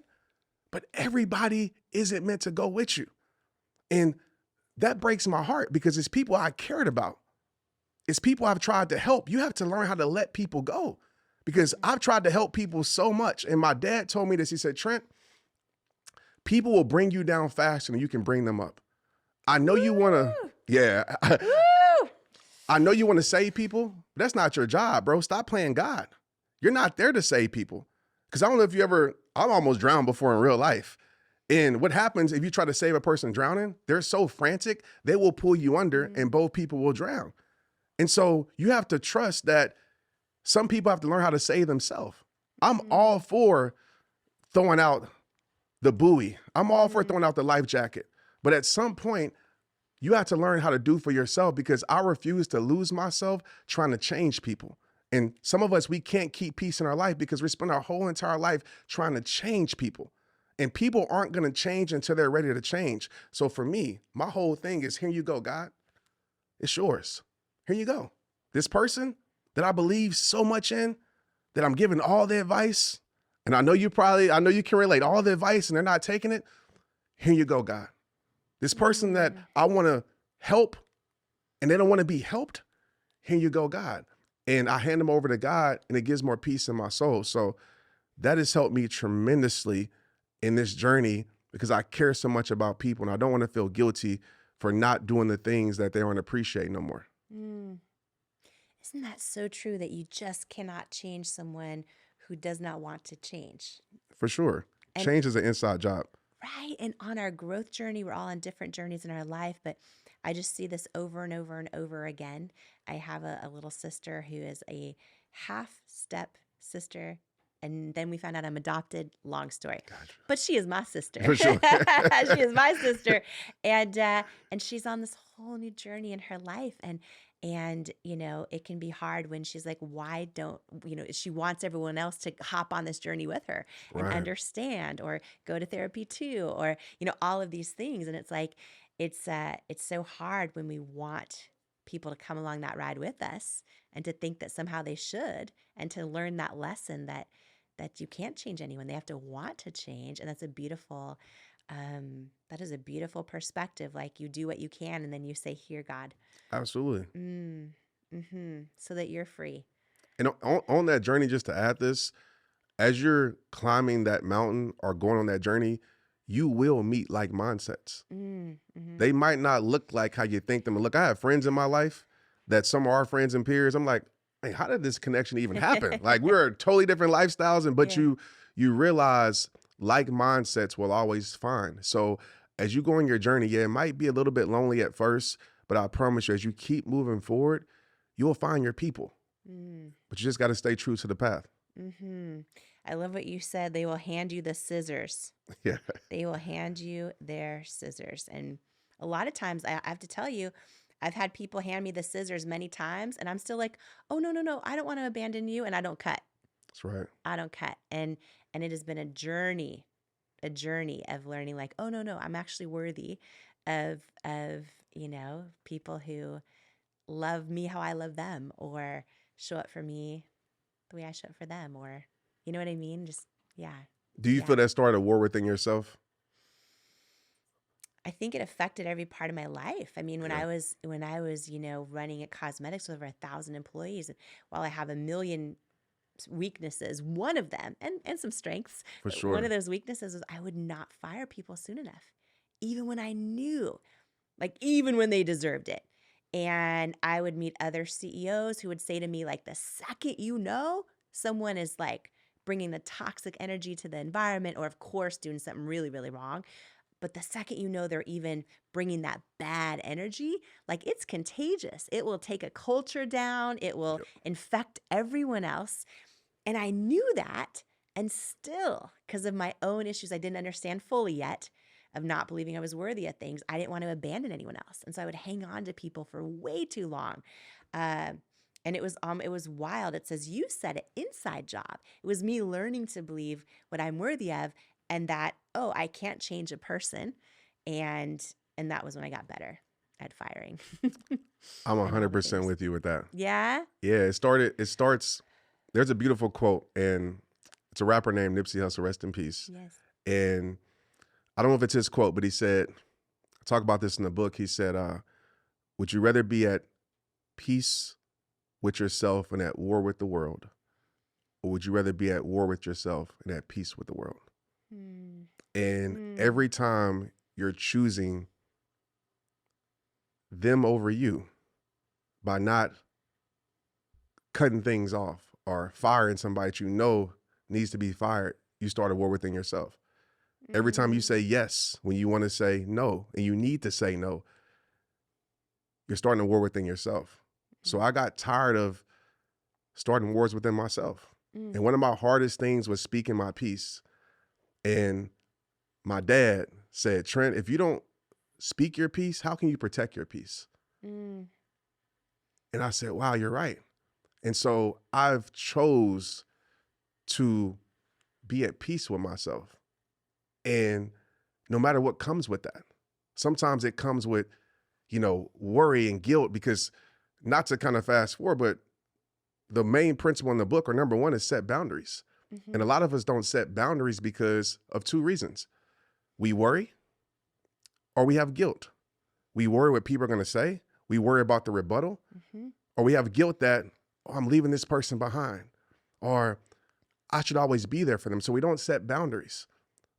but everybody isn't meant to go with you. And that breaks my heart because it's people I cared about. It's people I've tried to help. You have to learn how to let people go because I've tried to help people so much. And my dad told me this. He said, Trent, people will bring you down faster than you can bring them up. I know you want to, I know you want to save people, but that's not your job, bro. Stop playing God. You're not there to save people. Because I don't know if you ever, I'm almost drowned before in real life. And what happens if you try to save a person drowning, they're so frantic, they will pull you under and both people will drown. And so you have to trust that some people have to learn how to save themselves. I'm all for throwing out the buoy. I'm all for throwing out the life jacket. But at some point, you have to learn how to do for yourself because I refuse to lose myself trying to change people. And some of us, we can't keep peace in our life because we spend our whole entire life trying to change people. And people aren't going to change until they're ready to change. So for me, my whole thing is, here you go, God. It's yours. Here you go. This person that I believe so much in, that I'm giving all the advice, and I know you can relate all the advice and they're not taking it. Here you go, God. This person that I want to help and they don't want to be helped. Here you go, God. And I hand them over to God and it gives more peace in my soul. So that has helped me tremendously in this journey because I care so much about people and I don't want to feel guilty for not doing the things that they don't appreciate no more. Isn't that so true that you just cannot change someone who does not want to change? For sure. And change is an inside job. Right. And on our growth journey, we're all on different journeys in our life, but I just see this over and over and over again. I have a little sister who is a half-step sister, and then we found out I'm adopted. Long story. Gotcha. But she is my sister. For sure. She is my sister. And she's on this whole new journey in her life. And, you know, it can be hard when she's like, why don't, you know, she wants everyone else to hop on this journey with her and understand or go to therapy too, or, you know, all of these things. And it's like, it's so hard when we want people to come along that ride with us and to think that somehow they should, and to learn that lesson that you can't change anyone. They have to want to change. And that's a beautiful, that is a beautiful perspective. Like, you do what you can and then you say, here, God. Absolutely. So that you're free. And on that journey, just to add this, as you're climbing that mountain or going on that journey, you will meet like mindsets. They might not look like how you think them. Look, I have friends in my life that some are our friends and peers. I'm like, hey, how did this connection even happen? Like, we're totally different lifestyles, but you realize like mindsets will always find. So as you go on your journey, yeah, it might be a little bit lonely at first, but I promise you, as you keep moving forward, you'll find your people. But you just got to stay true to the path. I love what you said. They will hand you the scissors. Yeah. They will hand you their scissors. And a lot of times, I have to tell you, I've had people hand me the scissors many times, and I'm still like, oh, no, I don't want to abandon you. And I don't cut. That's right. I don't cut. And it has been a journey of learning like, oh, no, I'm actually worthy of, people who love me how I love them, or show up for me the way I show up for them, or, you know what I mean? Just, yeah. Do you feel that started a war within yourself? I think it affected every part of my life. I mean, when I was, running at cosmetics with over 1,000 employees, while I have a million weaknesses, one of them, and some strengths, For sure. one of those weaknesses was I would not fire people soon enough, even when I knew, like even when they deserved it. And I would meet other CEOs who would say to me, like, the second someone is like bringing the toxic energy to the environment, or of course doing something really, really wrong, but the second they're even bringing that bad energy, like, it's contagious. It will take a culture down. It will infect everyone else. And I knew that. And still, because of my own issues I didn't understand fully yet, of not believing I was worthy of things, I didn't want to abandon anyone else. And so I would hang on to people for way too long. And it was wild. It says, you said it, inside job. It was me learning to believe what I'm worthy of, and that, I can't change a person. And that was when I got better at firing. I'm 100% with you with that. Yeah? Yeah, it starts, there's a beautiful quote, and it's a rapper named Nipsey Hussle, rest in peace. Yes. And I don't know if it's his quote, but he said, I talk about this in the book. He said, would you rather be at peace with yourself and at war with the world? Or would you rather be at war with yourself and at peace with the world? And every time you're choosing them over you by not cutting things off or firing somebody that you know needs to be fired, you start a war within yourself. Every time you say yes when you want to say no, and you need to say no, you're starting a war within yourself. So I got tired of starting wars within myself. And one of my hardest things was speaking my piece. And my dad said, Trent, if you don't speak your piece, how can you protect your peace? And I said, wow, you're right. And so I've chose to be at peace with myself. And no matter what comes with that, sometimes it comes with, worry and guilt, because not to kind of fast forward, but the main principle in the book, or number one, is set boundaries. And a lot of us don't set boundaries because of two reasons. We worry, or we have guilt. We worry what people are going to say. We worry about the rebuttal, or we have guilt that, I'm leaving this person behind, or I should always be there for them. So we don't set boundaries.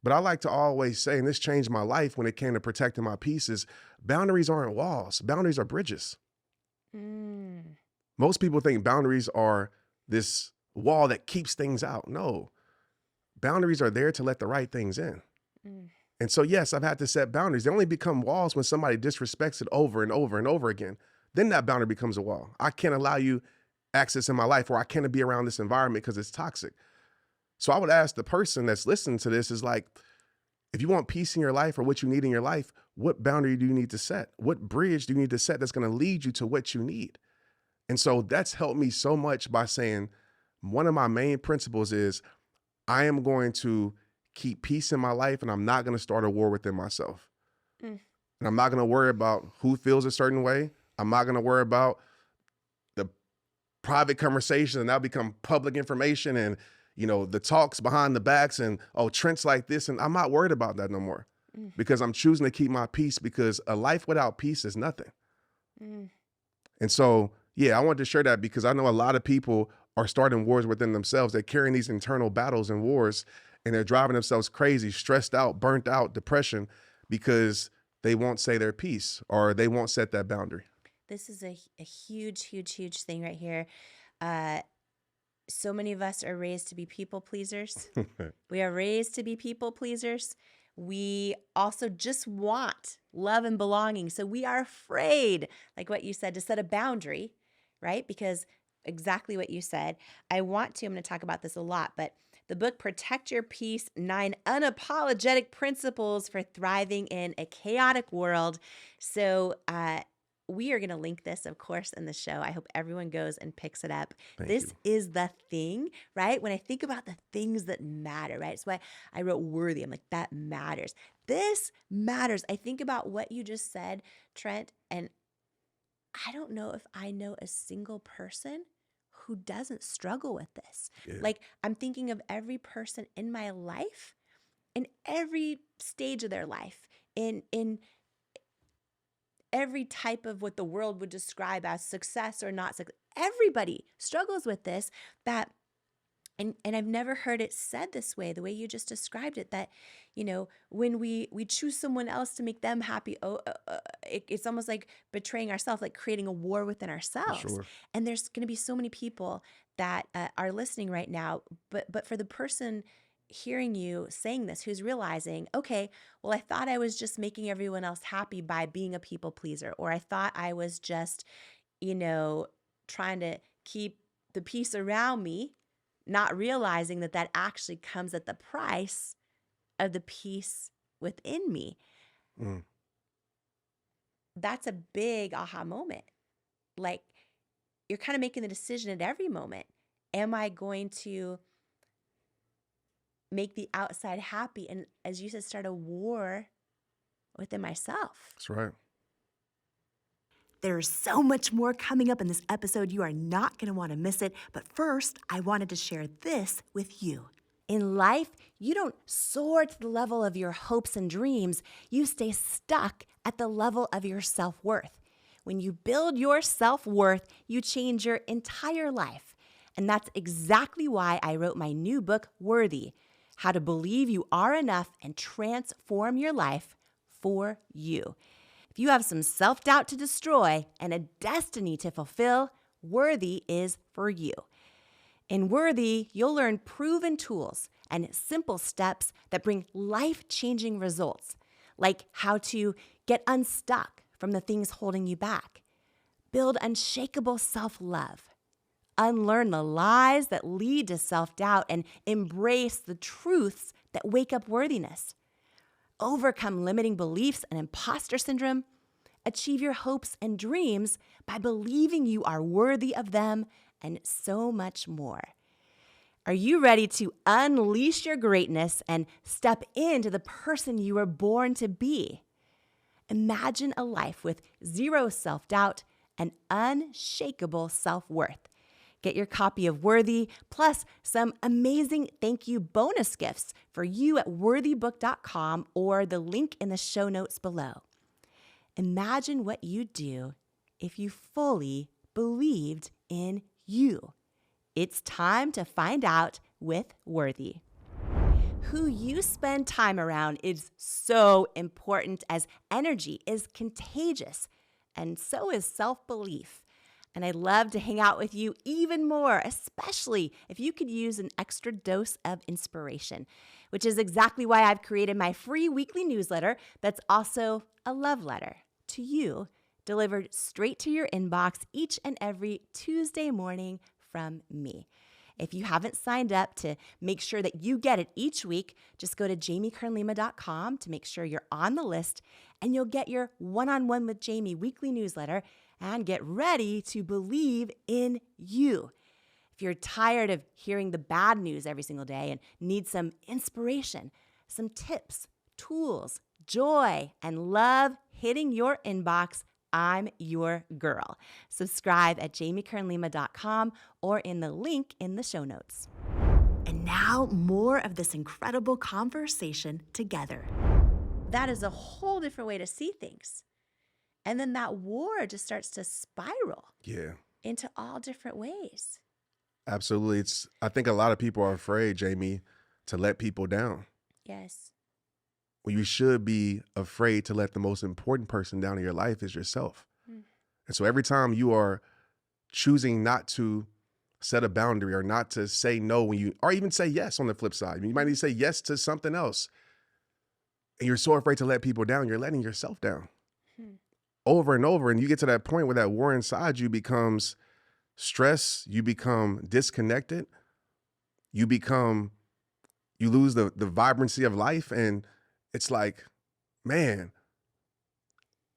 But I like to always say, and this changed my life when it came to protecting my peace, is boundaries aren't walls. Boundaries are bridges. Most people think boundaries are this wall that keeps things out. No, boundaries are there to let the right things in. And so, yes, I've had to set boundaries. They only become walls when somebody disrespects it over and over and over again. Then that boundary becomes a wall. I can't allow you access in my life, or I can't be around this environment because it's toxic. So I would ask the person that's listening to this, is like, if you want peace in your life, or what you need in your life, what boundary do you need to set? What bridge do you need to set that's going to lead you to what you need? And so that's helped me so much by saying, one of my main principles is I am going to keep peace in my life, and I'm not going to start a war within myself. And I'm not going to worry about who feels a certain way. I'm not going to worry about the private conversation and now become public information, and the talks behind the backs, and, Trent's like this. And I'm not worried about that no more, because I'm choosing to keep my peace, because a life without peace is nothing. And so, yeah, I wanted to share that, because I know a lot of people are starting wars within themselves. They're carrying these internal battles and wars, and they're driving themselves crazy, stressed out, burnt out, depression, because they won't say their piece, or they won't set that boundary. This is a huge, huge, huge thing right here. so many of us are raised to be people pleasers. We are raised to be people pleasers. We also just want love and belonging. So we are afraid, like what you said, to set a boundary, right? Because exactly what you said. I'm going to talk about this a lot, but the book, Protect Your Peace, 9 Unapologetic Principles for Thriving in a Chaotic World. So we are going to link this, of course, in the show. I hope everyone goes and picks it up. This is the thing, right? When I think about the things that matter, right? That's why I wrote worthy. I'm like, that matters. This matters. I think about what you just said, Trent, and I don't know if I know a single person who doesn't struggle with this. Yeah. Like, I'm thinking of every person in my life, in every stage of their life, in every type of what the world would describe as success or not success. Everybody struggles with this, and I've never heard it said this way, the way you just described it, that, when we choose someone else to make them happy, it's almost like betraying ourselves, like creating a war within ourselves. Sure. And there's going to be so many people that are listening right now, but for the person hearing you saying this, who's realizing, okay, well, I thought I was just making everyone else happy by being a people pleaser, or I thought I was just, trying to keep the peace around me, not realizing that that actually comes at the price of the peace within me. That's a big aha moment. Like, you're kind of making the decision at every moment. Am I going to make the outside happy? And as you said, start a war within myself. That's right. There's so much more coming up in this episode. You are not going to want to miss it. But first, I wanted to share this with you. In life, you don't soar to the level of your hopes and dreams. You stay stuck at the level of your self-worth. When you build your self-worth, you change your entire life. And that's exactly why I wrote my new book, Worthy: How to Believe You Are Enough and Transform Your Life for You. If you have some self-doubt to destroy and a destiny to fulfill, Worthy is for you. In Worthy, you'll learn proven tools and simple steps that bring life-changing results, like how to get unstuck from the things holding you back, build unshakable self-love, unlearn the lies that lead to self-doubt, and embrace the truths that wake up worthiness, overcome limiting beliefs and imposter syndrome, achieve your hopes and dreams by believing you are worthy of them, and so much more. Are you ready to unleash your greatness and step into the person you were born to be? Imagine a life with zero self-doubt and unshakable self-worth. Get your copy of Worthy, plus some amazing thank you bonus gifts for you at worthybook.com or the link in the show notes below. Imagine what you'd do if you fully believed in you. It's time to find out with Worthy. Who you spend time around is so important, as energy is contagious, and so is self-belief. And I'd love to hang out with you even more, especially if you could use an extra dose of inspiration, which is exactly why I've created my free weekly newsletter that's also a love letter to you, delivered straight to your inbox each and every Tuesday morning from me. If you haven't signed up to make sure that you get it each week, just go to jamiekernlima.com to make sure you're on the list, and you'll get your One-on-One with Jamie weekly newsletter and get ready to believe in you. If you're tired of hearing the bad news every single day and need some inspiration, some tips, tools, joy, and love hitting your inbox, I'm your girl. Subscribe at jamiekernlima.com or in the link in the show notes. And now, more of this incredible conversation together. That is a whole different way to see things. And then that war just starts to spiral into all different ways. Absolutely. I think a lot of people are afraid, Jamie, to let people down. Yes. Well, you should be afraid to let the most important person down in your life is yourself. And so every time you are choosing not to set a boundary or not to say no when you, or even say yes on the flip side. You might need to say yes to something else. And you're so afraid to let people down, you're letting yourself down over and over. And you get to that point where that war inside you becomes stress, you become disconnected, you lose the vibrancy of life. And it's like, man,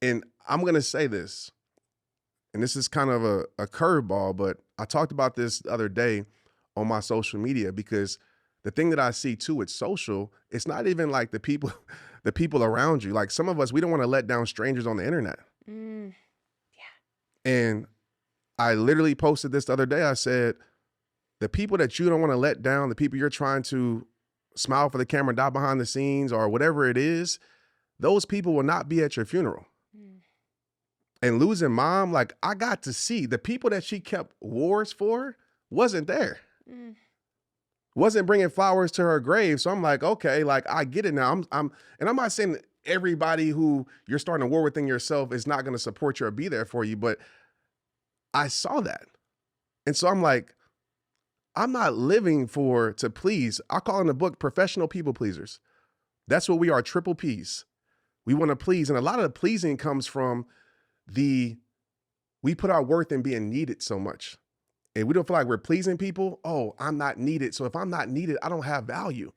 and I'm going to say this, and this is kind of a curveball, but I talked about this the other day on my social media, because the thing that I see too with social, it's not even like the people around you. Like some of us, we don't want to let down strangers on the internet. Yeah. And I literally posted this the other day. I said, the people that you don't want to let down, the people you're trying to smile for the camera, die behind the scenes, or whatever it is, those people will not be at your funeral. And losing mom, like I got to see the people that she kept wars for wasn't there. Wasn't bringing flowers to her grave. So I'm like, okay, like I get it now. And I'm not saying that everybody who you're starting a war within yourself is not going to support you or be there for you, but I saw that. And so I'm like, I'm not living to please. I call in the book professional people pleasers. That's what we are, triple Ps. We want to please. And a lot of the pleasing comes from we put our worth in being needed so much. And we don't feel like we're pleasing people. Oh, I'm not needed. So if I'm not needed, I don't have value.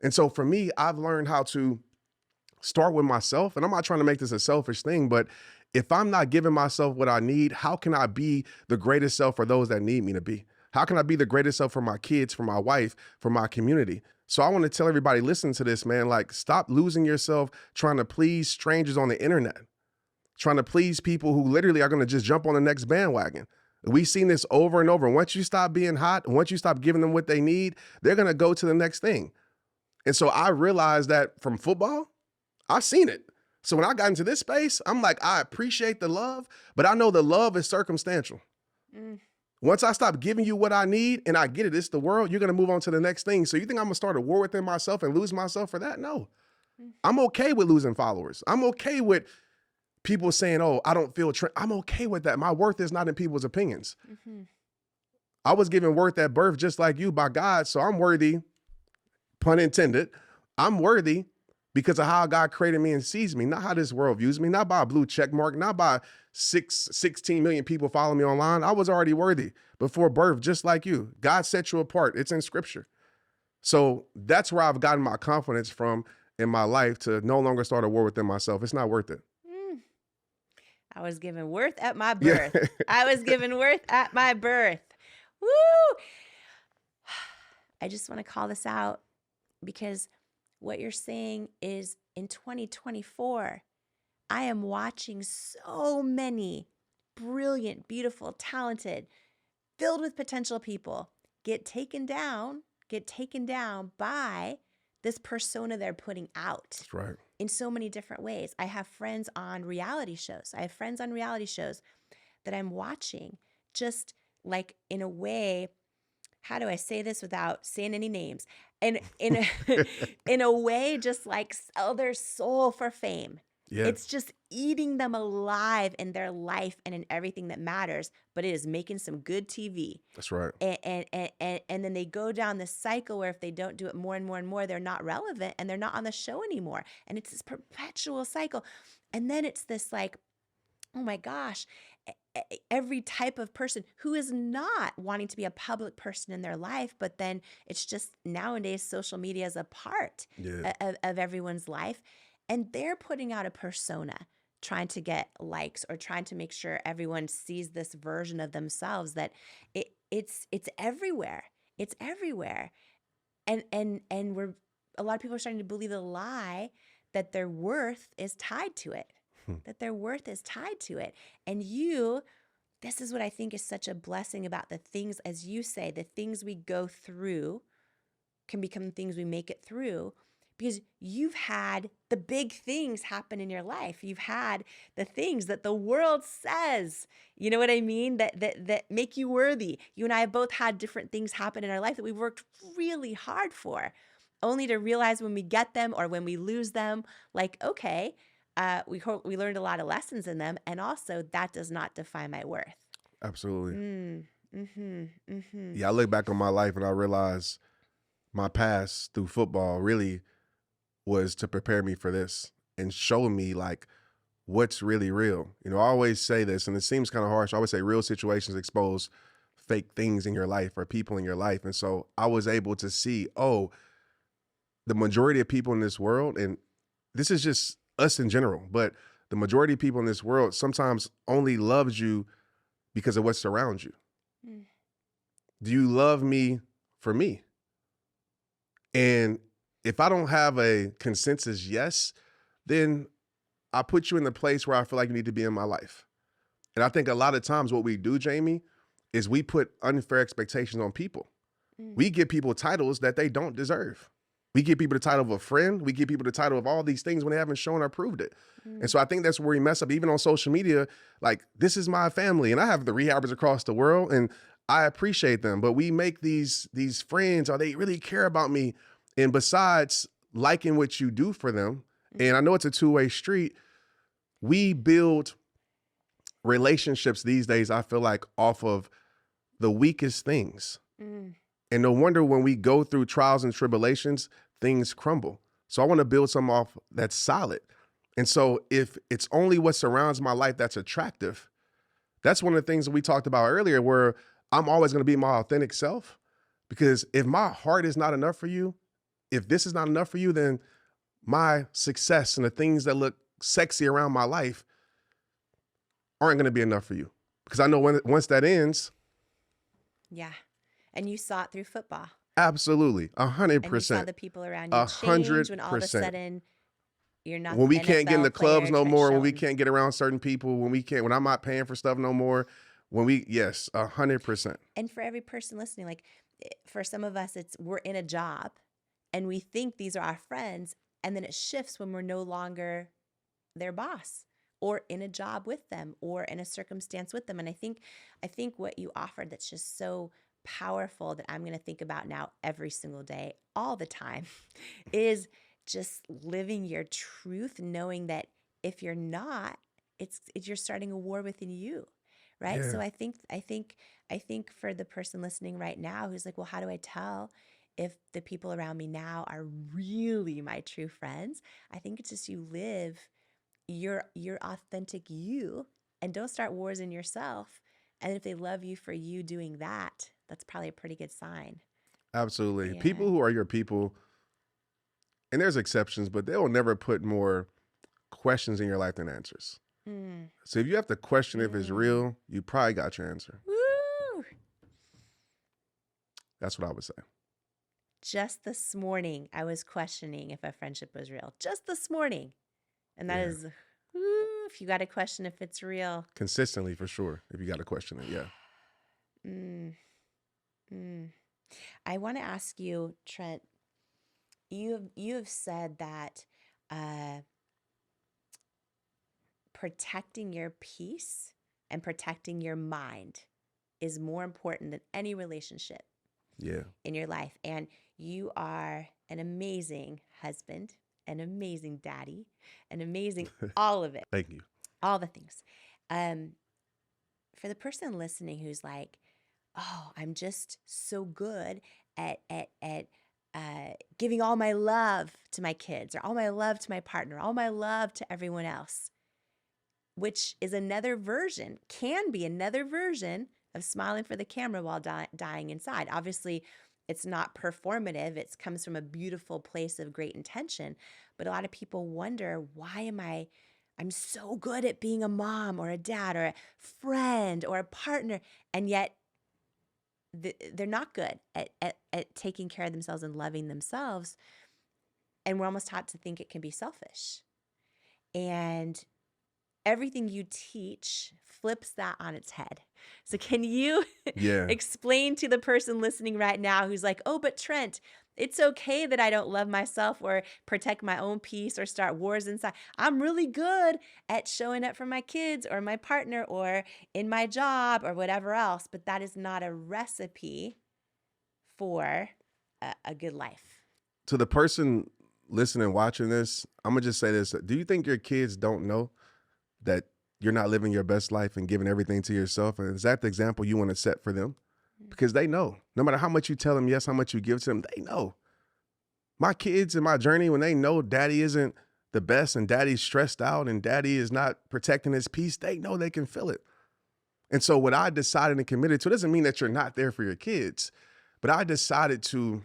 And so for me, I've learned how to start with myself. And I'm not trying to make this a selfish thing, but if I'm not giving myself what I need, how can I be the greatest self for those that need me to be? How can I be the greatest self for my kids, for my wife, for my community? So I want to tell everybody listening to this, man, like stop losing yourself trying to please strangers on the internet, trying to please people who literally are going to just jump on the next bandwagon. We've seen this over and over. Once you stop being hot, once you stop giving them what they need, they're going to go to the next thing. And so I realized that from football, I've seen it. So when I got into this space, I'm like, I appreciate the love, but I know the love is circumstantial. Once I stop giving you what I need and I get it, it's the world, you're going to move on to the next thing. So you think I'm going to start a war within myself and lose myself for that? No. I'm okay with losing followers. I'm okay with people saying, oh, I don't feel I'm okay with that. My worth is not in people's opinions. I was given worth at birth just like you by God. So I'm worthy, pun intended. I'm worthy because of how God created me and sees me, not how this world views me, not by a blue check mark, not by 16 million people following me online. I was already worthy before birth, just like you. God set you apart. It's in scripture. So that's where I've gotten my confidence from in my life to no longer start a war within myself. It's not worth it. I was given worth at my birth. I was given worth at my birth. Woo! I just want to call this out because what you're saying is in 2024, I am watching so many brilliant, beautiful, talented, filled with potential people get taken down by this persona they're putting out. That's right. In so many different ways. I have friends on reality shows. That I'm watching just like in a way, how do I say this without saying any names? And in a way, just like sell their soul for fame. Yeah. It's just eating them alive in their life and in everything that matters, but it is making some good TV. That's right. And then they go down this cycle where if they don't do it more and more and more, they're not relevant and they're not on the show anymore. And it's this perpetual cycle. And then it's this like, oh my gosh, every type of person who is not wanting to be a public person in their life, but then it's just nowadays social media is a part of everyone's life. And they're putting out a persona, trying to get likes or trying to make sure everyone sees this version of themselves that it's everywhere. It's everywhere. And a lot of people are starting to believe the lie that their worth is tied to it. That their worth is tied to it. And this is what I think is such a blessing about the things, as you say, the things we go through can become the things we make it through. Because you've had the big things happen in your life. You've had the things that the world says, you know what I mean, that make you worthy. You and I have both had different things happen in our life that we've worked really hard for, only to realize when we get them or when we lose them, like, okay, we learned a lot of lessons in them. And also that does not define my worth. Absolutely. Yeah, I look back on my life and I realize my past through football really was to prepare me for this and show me like what's really real. You know, I always say this, and it seems kind of harsh. I always say real situations expose fake things in your life or people in your life. And so I was able to see, oh, the majority of people in this world, and this is just us in general, but the majority of people in this world sometimes only loves you because of what surrounds you. Do you love me for me? And if I don't have a consensus yes, then I put you in the place where I feel like you need to be in my life. And I think a lot of times what we do, Jamie, is we put unfair expectations on people. We give people titles that they don't deserve. We give people the title of a friend. We give people the title of all these things when they haven't shown or proved it. And so I think that's where we mess up, even on social media. Like, this is my family, and I have the rehabbers across the world, and I appreciate them. But we make these friends, or they really care about me. And besides liking what you do for them, and I know it's a two-way street, we build relationships these days, I feel like, off of the weakest things. And no wonder when we go through trials and tribulations, things crumble. So I want to build something off that's solid. And so if it's only what surrounds my life that's attractive, that's one of the things that we talked about earlier, where I'm always going to be my authentic self. Because if my heart is not enough for you, if this is not enough for you, then my success and the things that look sexy around my life aren't going to be enough for you. Because I know once that ends. Yeah. And you saw it through football. Absolutely. 100%. And you saw the people around you change when all of a sudden you're not. When we can't get in the clubs no more, when we Shelton. can't get around certain people, when I'm not paying for stuff no more, yes, 100%. And for every person listening, like for some of us, we're in a job and we think these are our friends, and then it shifts when we're no longer their boss or in a job with them or in a circumstance with them. And I think what you offered that's just so powerful that I'm going to think about now every single day, all the time, is just living your truth, knowing that if you're not, you're starting a war within you, right? Yeah. So I think for the person listening right now who's like, well, how do I tell if the people around me now are really my true friends? I think it's just you live your authentic you and don't start wars in yourself. And if they love you for you doing that, that's probably a pretty good sign. Absolutely. Yeah. People who are your people, and there's exceptions, but they will never put more questions in your life than answers. So if you have to question if it's real, you probably got your answer. Woo! That's what I would say. Just this morning, I was questioning if a friendship was real. Just this morning. And that is, if you got to question if it's real. Consistently, for sure, if you got to question it, yeah. I want to ask you, Trent, you have said that protecting your peace and protecting your mind is more important than any relationship in your life. And you are an amazing husband, an amazing daddy, an amazing all of it. Thank you. All the things. For the person listening who's like, oh, I'm just so good at giving all my love to my kids, or all my love to my partner, all my love to everyone else, which is can be another version of smiling for the camera while dying inside. Obviously, it's not performative. It comes from a beautiful place of great intention. But a lot of people wonder, why I'm so good at being a mom or a dad or a friend or a partner, and yet they're not good at taking care of themselves and loving themselves. And we're almost taught to think it can be selfish. And everything you teach flips that on its head. So can you explain to the person listening right now who's like, oh, but Trent, it's okay that I don't love myself or protect my own peace or start wars inside. I'm really good at showing up for my kids or my partner or in my job or whatever else, but that is not a recipe for a good life. To the person listening, watching this, I'm going to just say this. Do you think your kids don't know that you're not living your best life and giving everything to yourself? And is that the example you want to set for them? because they know. No matter how much you tell them yes, how much you give to them, they know. My kids in my journey, when they know daddy isn't the best and daddy's stressed out and daddy is not protecting his peace, they know they can feel it. And so what I decided and committed to doesn't mean that you're not there for your kids, but I decided to,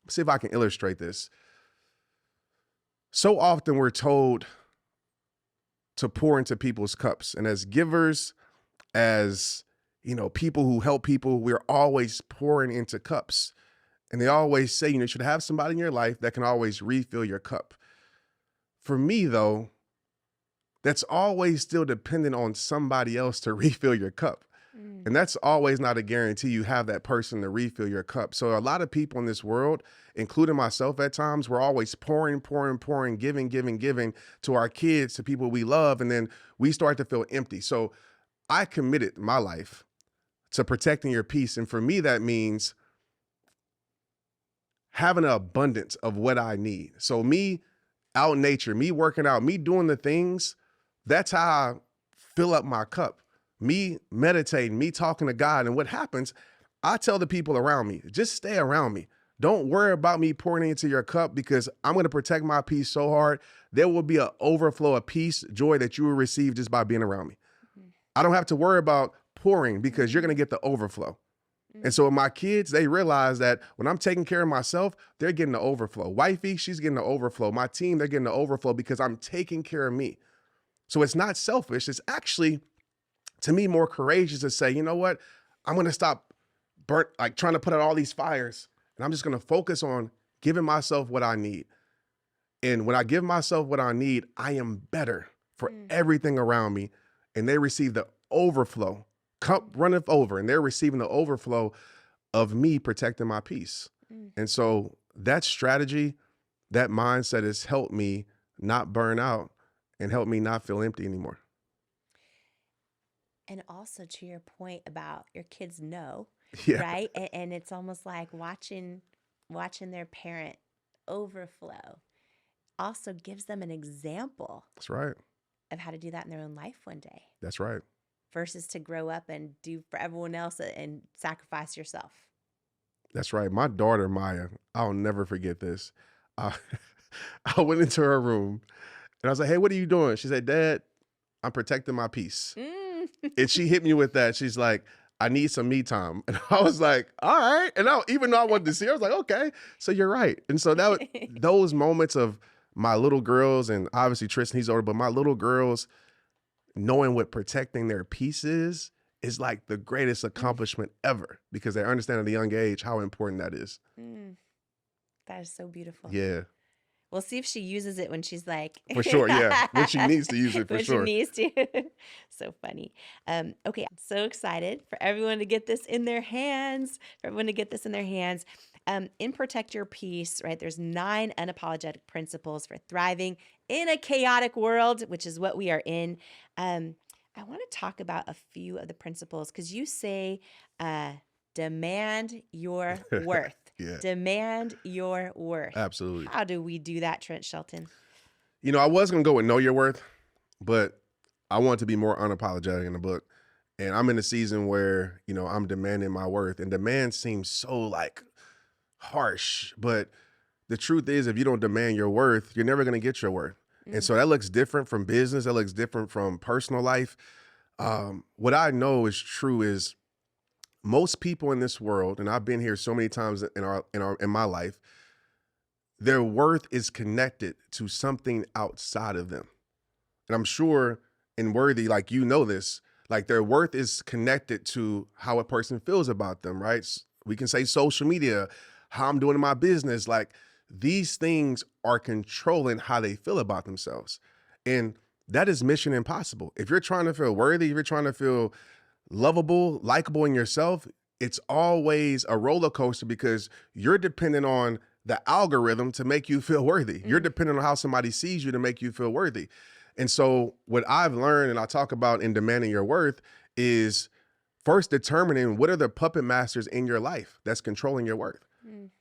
see if I can illustrate this. So often we're told to pour into people's cups. And as givers, as people who help people, we're always pouring into cups. And they always say, you should have somebody in your life that can always refill your cup. For me, though, that's always still dependent on somebody else to refill your cup. And that's always not a guarantee you have that person to refill your cup. So a lot of people in this world, including myself at times, we're always pouring, giving to our kids, to people we love, and then we start to feel empty. So I committed my life to protecting your peace. And for me, that means having an abundance of what I need. So me out in nature, me working out, me doing the things, that's how I fill up my cup. Me meditating, me talking to God. And what happens, I tell the people around me, just stay around me. Don't worry about me pouring into your cup, because I'm going to protect my peace so hard. There will be an overflow of peace, joy that you will receive just by being around me. I don't have to worry about pouring, because you're going to get the overflow. And so with my kids, they realize that when I'm taking care of myself, they're getting the overflow. Wifey, she's getting the overflow. My team, they're getting the overflow because I'm taking care of me. So it's not selfish. It's actually, to me, more courageous to say, you know what? I'm going to stop trying to put out all these fires, and I'm just going to focus on giving myself what I need. And when I give myself what I need, I am better for everything around me. And they receive the overflow. Cup runneth over, and they're receiving the overflow of me protecting my peace. And so that strategy, that mindset has helped me not burn out and helped me not feel empty anymore. And also, to your point about your kids know, Yeah. right? And it's almost like watching their parent overflow also gives them an example That's right. of how to do that in their own life one day, That's right. versus to grow up and do for everyone else and sacrifice yourself. That's right. My daughter, Maya, I'll never forget this. I went into her room and I was like, hey, what are you doing? She said, Dad, I'm protecting my peace. And she hit me with that. She's like, I need some me time. And I was like, all right. And even though I wanted to see her, I was like, okay, so you're right. And so those moments of my little girls, and obviously Tristan, he's older, but my little girls knowing what protecting their peace is like the greatest accomplishment ever, because they understand at a young age how important that is. That is so beautiful. Yeah. We'll see if she uses it when she's like... For sure, yeah. When she needs to use it, for sure. When she needs to. So funny. Okay, I'm so excited for everyone to get this in their hands, in Protect Your Peace, right? There's 9 unapologetic principles for thriving in a chaotic world, which is what we are in. I want to talk about a few of the principles, because you say demand your worth. Yeah. Demand your worth. Absolutely. How do we do that, Trent Shelton? I was going to go with know your worth, but I want to be more unapologetic in the book. And I'm in a season where, I'm demanding my worth, and demand seems so harsh, but the truth is, if you don't demand your worth, you're never going to get your worth. And so that looks different from business. That looks different from personal life. What I know is true is most people in this world, and I've been here so many times in my life, their worth is connected to something outside of them. And I'm sure in Worthy, this, their worth is connected to how a person feels about them, right? We can say social media, how I'm doing in my business, these things are controlling how they feel about themselves. And that is mission impossible. If you're trying to feel worthy, if you're trying to feel lovable, likable in yourself, it's always a roller coaster, because you're dependent on the algorithm to make you feel worthy. You're dependent on how somebody sees you to make you feel worthy. And so what I've learned, and I talk about in demanding your worth, is first determining what are the puppet masters in your life that's controlling your worth.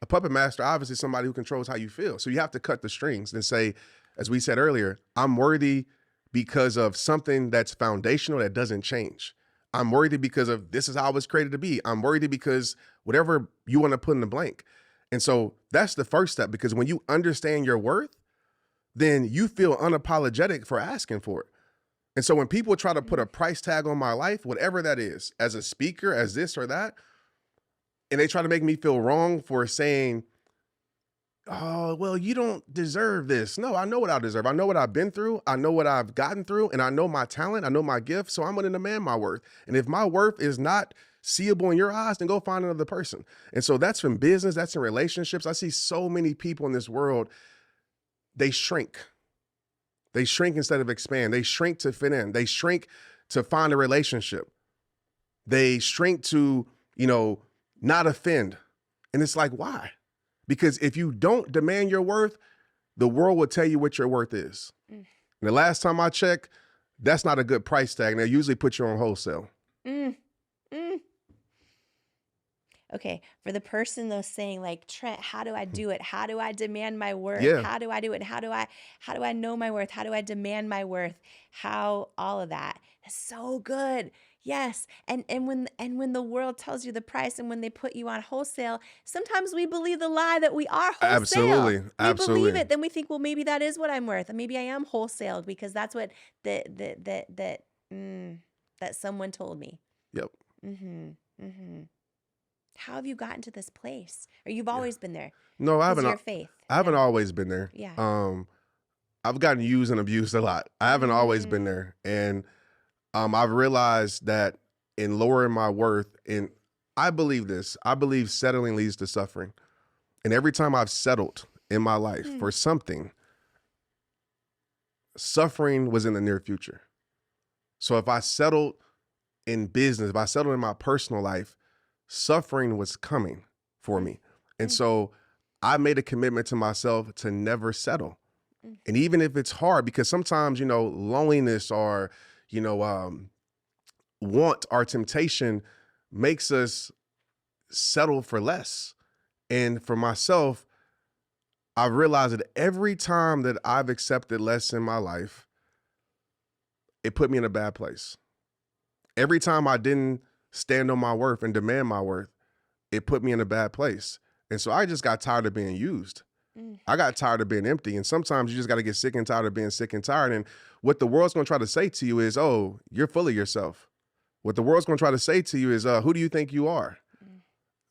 A puppet master, obviously, is somebody who controls how you feel. So you have to cut the strings and say, as we said earlier, I'm worthy because of something that's foundational that doesn't change. I'm worthy because of this is how I was created to be. I'm worthy because whatever you want to put in the blank. And so that's the first step, because when you understand your worth, then you feel unapologetic for asking for it. And so when people try to put a price tag on my life, whatever that is, as a speaker, as this or that, and they try to make me feel wrong for saying, oh, well, you don't deserve this. No, I know what I deserve. I know what I've been through. I know what I've gotten through, and I know my talent. I know my gift. So I'm going to demand my worth. And if my worth is not seeable in your eyes, then go find another person. And so that's in business. That's in relationships. I see so many people in this world, they shrink. They shrink instead of expand. They shrink to fit in. They shrink to find a relationship. They shrink to, not offend. And it's like, why? Because if you don't demand your worth, the world will tell you what your worth is. And the last time I checked, that's not a good price tag. And they usually put you on wholesale. Okay, for the person though saying like, Trent, how do I do it? How do I demand my worth? Yeah. How do I do it? How do I know my worth? How do I demand my worth? How all of that is so good. Yes. And when the world tells you the price and when they put you on wholesale, sometimes we believe the lie that we are wholesale. Absolutely. We Absolutely. believe it. Then we think, well, maybe that is what I'm worth. And maybe I am wholesaled because that's what that someone told me. Yep. How have you gotten to this place? Or you've always been there? No, I haven't. Your faith. I haven't always been there. Yeah. I've gotten used and abused a lot. I haven't always been there. And I've realized that in lowering my worth, and I believe this, I believe settling leads to suffering. And every time I've settled in my life for something, suffering was in the near future. So if I settled in business, if I settled in my personal life, suffering was coming for me. And so I made a commitment to myself to never settle. And even if it's hard, because sometimes, loneliness or, want or temptation makes us settle for less. And for myself, I realized that every time that I've accepted less in my life, it put me in a bad place. Every time I didn't stand on my worth and demand my worth, it put me in a bad place. And so I just got tired of being used. I got tired of being empty. And sometimes you just got to get sick and tired of being sick and tired. And what the world's going to try to say to you is, oh, you're full of yourself. What the world's going to try to say to you is, who do you think you are?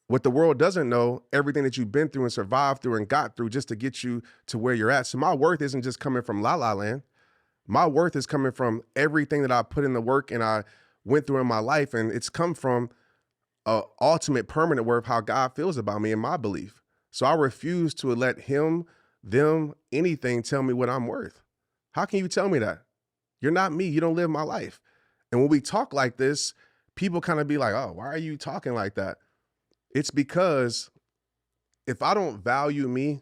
What the world doesn't know, everything that you've been through and survived through and got through just to get you to where you're at. So my worth isn't just coming from La La Land. My worth is coming from everything that I put in the work and I went through in my life. And it's come from ultimate permanent worth, how God feels about me and my belief. So I refuse to let him, them, anything tell me what I'm worth. How can you tell me that? You're not me. You don't live my life. And when we talk like this, people kind of be like, oh, why are you talking like that? It's because if I don't value me,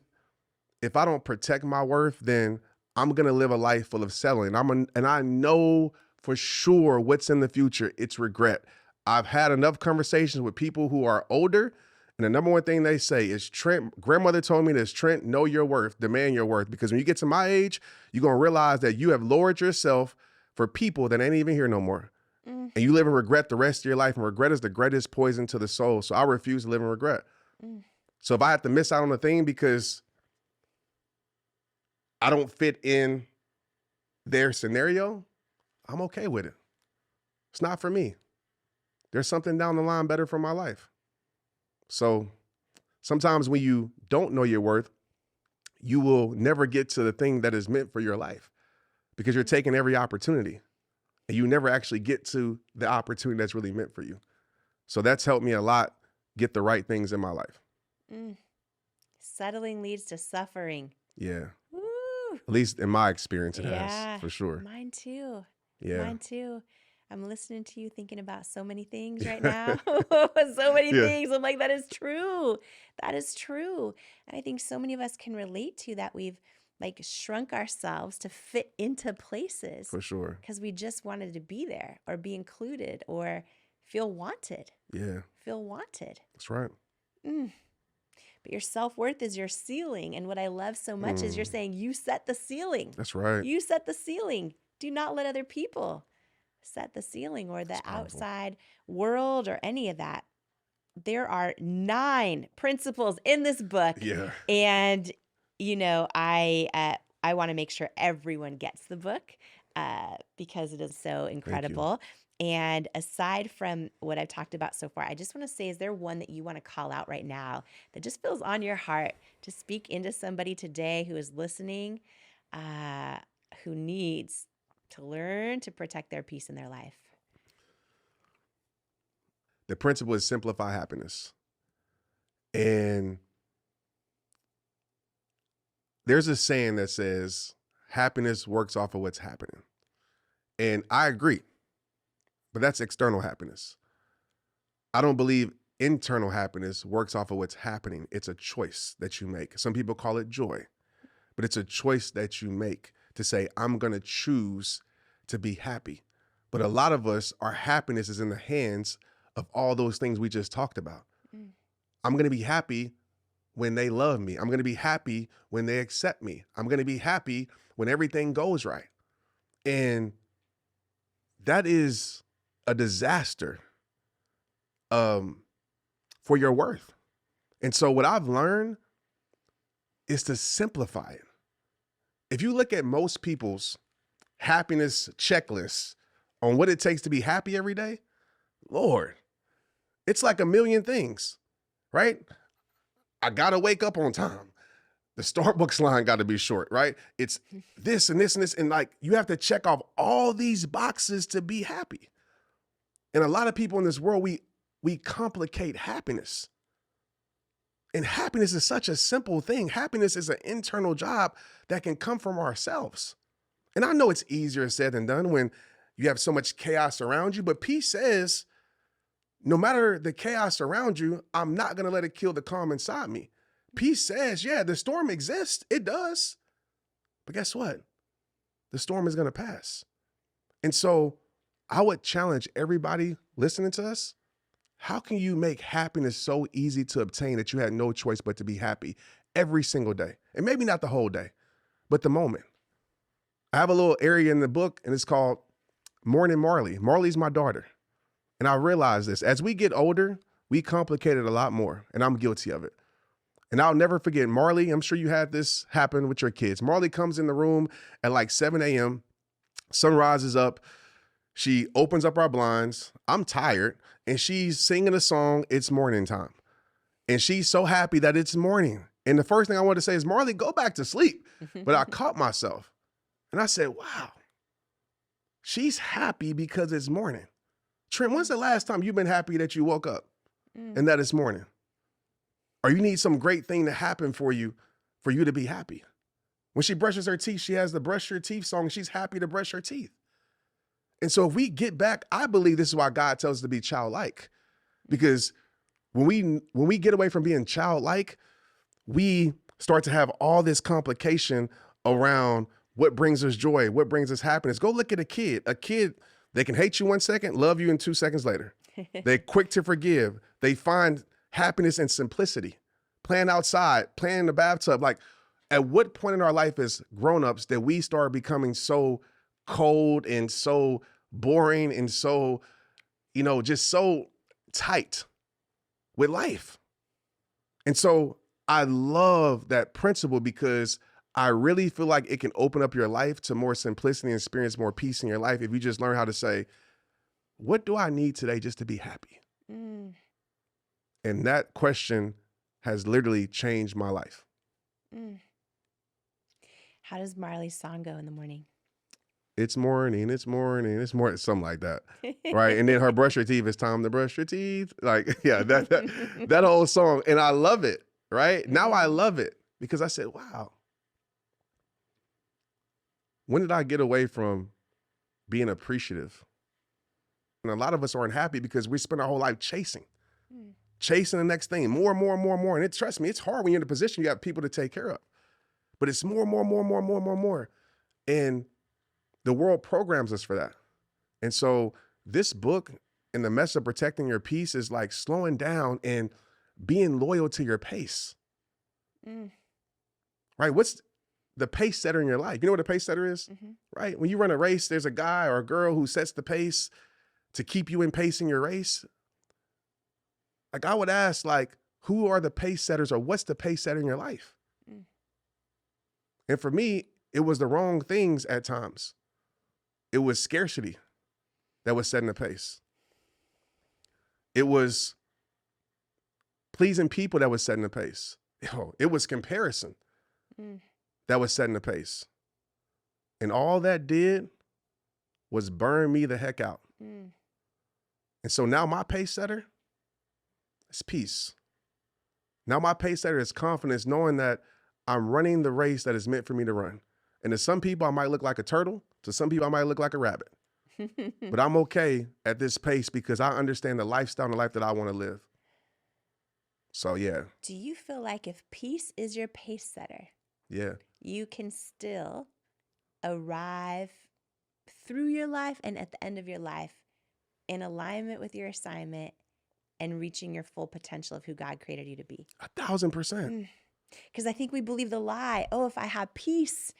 if I don't protect my worth, then I'm going to live a life full of settling. And I know for sure what's in the future. It's regret. I've had enough conversations with people who are older, and the number one thing they say is, Trent, grandmother told me this, Trent, know your worth, demand your worth. Because when you get to my age, you're going to realize that you have lowered yourself for people that ain't even here no more. And you live in regret the rest of your life. And regret is the greatest poison to the soul. So I refuse to live in regret. So if I have to miss out on a thing because I don't fit in their scenario, I'm okay with it. It's not for me. There's something down the line better for my life. So sometimes when you don't know your worth, you will never get to the thing that is meant for your life because you're taking every opportunity and you never actually get to the opportunity that's really meant for you. So that's helped me a lot get the right things in my life. Settling leads to suffering. Yeah. Woo. At least in my experience, it has, for sure. Mine too. Yeah. Mine too. I'm listening to you thinking about so many things right now. So many things. I'm like, that is true. That is true. And I think so many of us can relate to that. We've like shrunk ourselves to fit into places. For sure. Because we just wanted to be there or be included or feel wanted. Yeah. Feel wanted. That's right. But your self-worth is your ceiling. And what I love so much is you're saying you set the ceiling. That's right. You set the ceiling. Do not let other people set the ceiling or the That's powerful. outside world or any of that. There are 9 principles in this book. Yeah. And, I want to make sure everyone gets the book because it is so incredible. And aside from what I've talked about so far, I just want to say, is there one that you want to call out right now that just feels on your heart to speak into somebody today who is listening, who needs to learn to protect their peace in their life? The principle is simplify happiness. And there's a saying that says happiness works off of what's happening. And I agree, but that's external happiness. I don't believe internal happiness works off of what's happening. It's a choice that you make. Some people call it joy, but it's a choice that you make to say, I'm going to choose to be happy. But a lot of us, our happiness is in the hands of all those things we just talked about. I'm going to be happy when they love me. I'm going to be happy when they accept me. I'm going to be happy when everything goes right. And that is a disaster for your worth. And so what I've learned is to simplify it. If you look at most people's happiness checklists on what it takes to be happy every day, Lord, it's like a million things, right? I gotta wake up on time. The Starbucks line gotta be short, right? It's this and this and this. And like, you have to check off all these boxes to be happy. And a lot of people in this world, we complicate happiness. And happiness is such a simple thing. Happiness is an internal job that can come from ourselves. And I know it's easier said than done when you have so much chaos around you, but peace says, no matter the chaos around you, I'm not going to let it kill the calm inside me. Peace says, yeah, the storm exists. It does. But guess what? The storm is going to pass. And so I would challenge everybody listening to us. How can you make happiness so easy to obtain that you had no choice but to be happy every single day? And maybe not the whole day, but the moment. I have a little area in the book and it's called Morning Marley. Marley's my daughter. And I realize this, as we get older, we complicate it a lot more, and I'm guilty of it. And I'll never forget Marley. I'm sure you had this happen with your kids. Marley comes in the room at like 7 a.m. Sun rises up. She opens up our blinds. I'm tired, and she's singing a song, It's Morning Time. And she's so happy that it's morning. And the first thing I wanted to say is, Marley, go back to sleep. But I caught myself, and I said, wow, she's happy because it's morning. Trent, when's the last time you've been happy that you woke up and that it's morning? Or you need some great thing to happen for you to be happy. When she brushes her teeth, she has the brush your teeth song. She's happy to brush her teeth. And so if we get back, I believe this is why God tells us to be childlike. Because when we get away from being childlike, we start to have all this complication around what brings us joy, what brings us happiness. Go look at a kid. A kid, they can hate you 1 second, love you in 2 seconds later. They're quick to forgive. They find happiness in simplicity. Playing outside, playing in the bathtub. Like, at what point in our life as grown-ups that we start becoming so cold and so boring and so, just so tight with life? And so I love that principle because I really feel like it can open up your life to more simplicity and experience more peace in your life if you just learn how to say, what do I need today just to be happy? And that question has literally changed my life. How does Marley's song go in the morning? It's morning, it's morning, it's morning, something like that, right? And then her brush your teeth, it's time to brush your teeth. Like, yeah, that whole song. And I love it, right? Now I love it because I said, wow. When did I get away from being appreciative? And a lot of us aren't happy because we spend our whole life chasing the next thing, more and more and more and more. And trust me, it's hard when you're in a position you have people to take care of. But it's more. And the world programs us for that. And so this book and the mess of protecting your peace is like slowing down and being loyal to your pace. Right? the pace setter in your life. You know what a pace setter is? Right? When you run a race, there's a guy or a girl who sets the pace to keep you in pace in your race. Like I would ask, like, who are the pace setters or what's the pace setter in your life? And for me, it was the wrong things at times. It was scarcity that was setting the pace. It was pleasing people that was setting the pace. It was comparison that was setting the pace. And all that did was burn me the heck out. And so now my pace setter is peace. Now my pace setter is confidence, knowing that I'm running the race that is meant for me to run. And to some people, I might look like a turtle. To some people, I might look like a rabbit. But I'm okay at this pace because I understand the lifestyle and the life that I want to live. So, yeah. Do you feel like if peace is your pace setter, Yeah. you can still arrive through your life and at the end of your life in alignment with your assignment and reaching your full potential of who God created you to be? 1,000%. Because I think we believe the lie, oh, if I have peace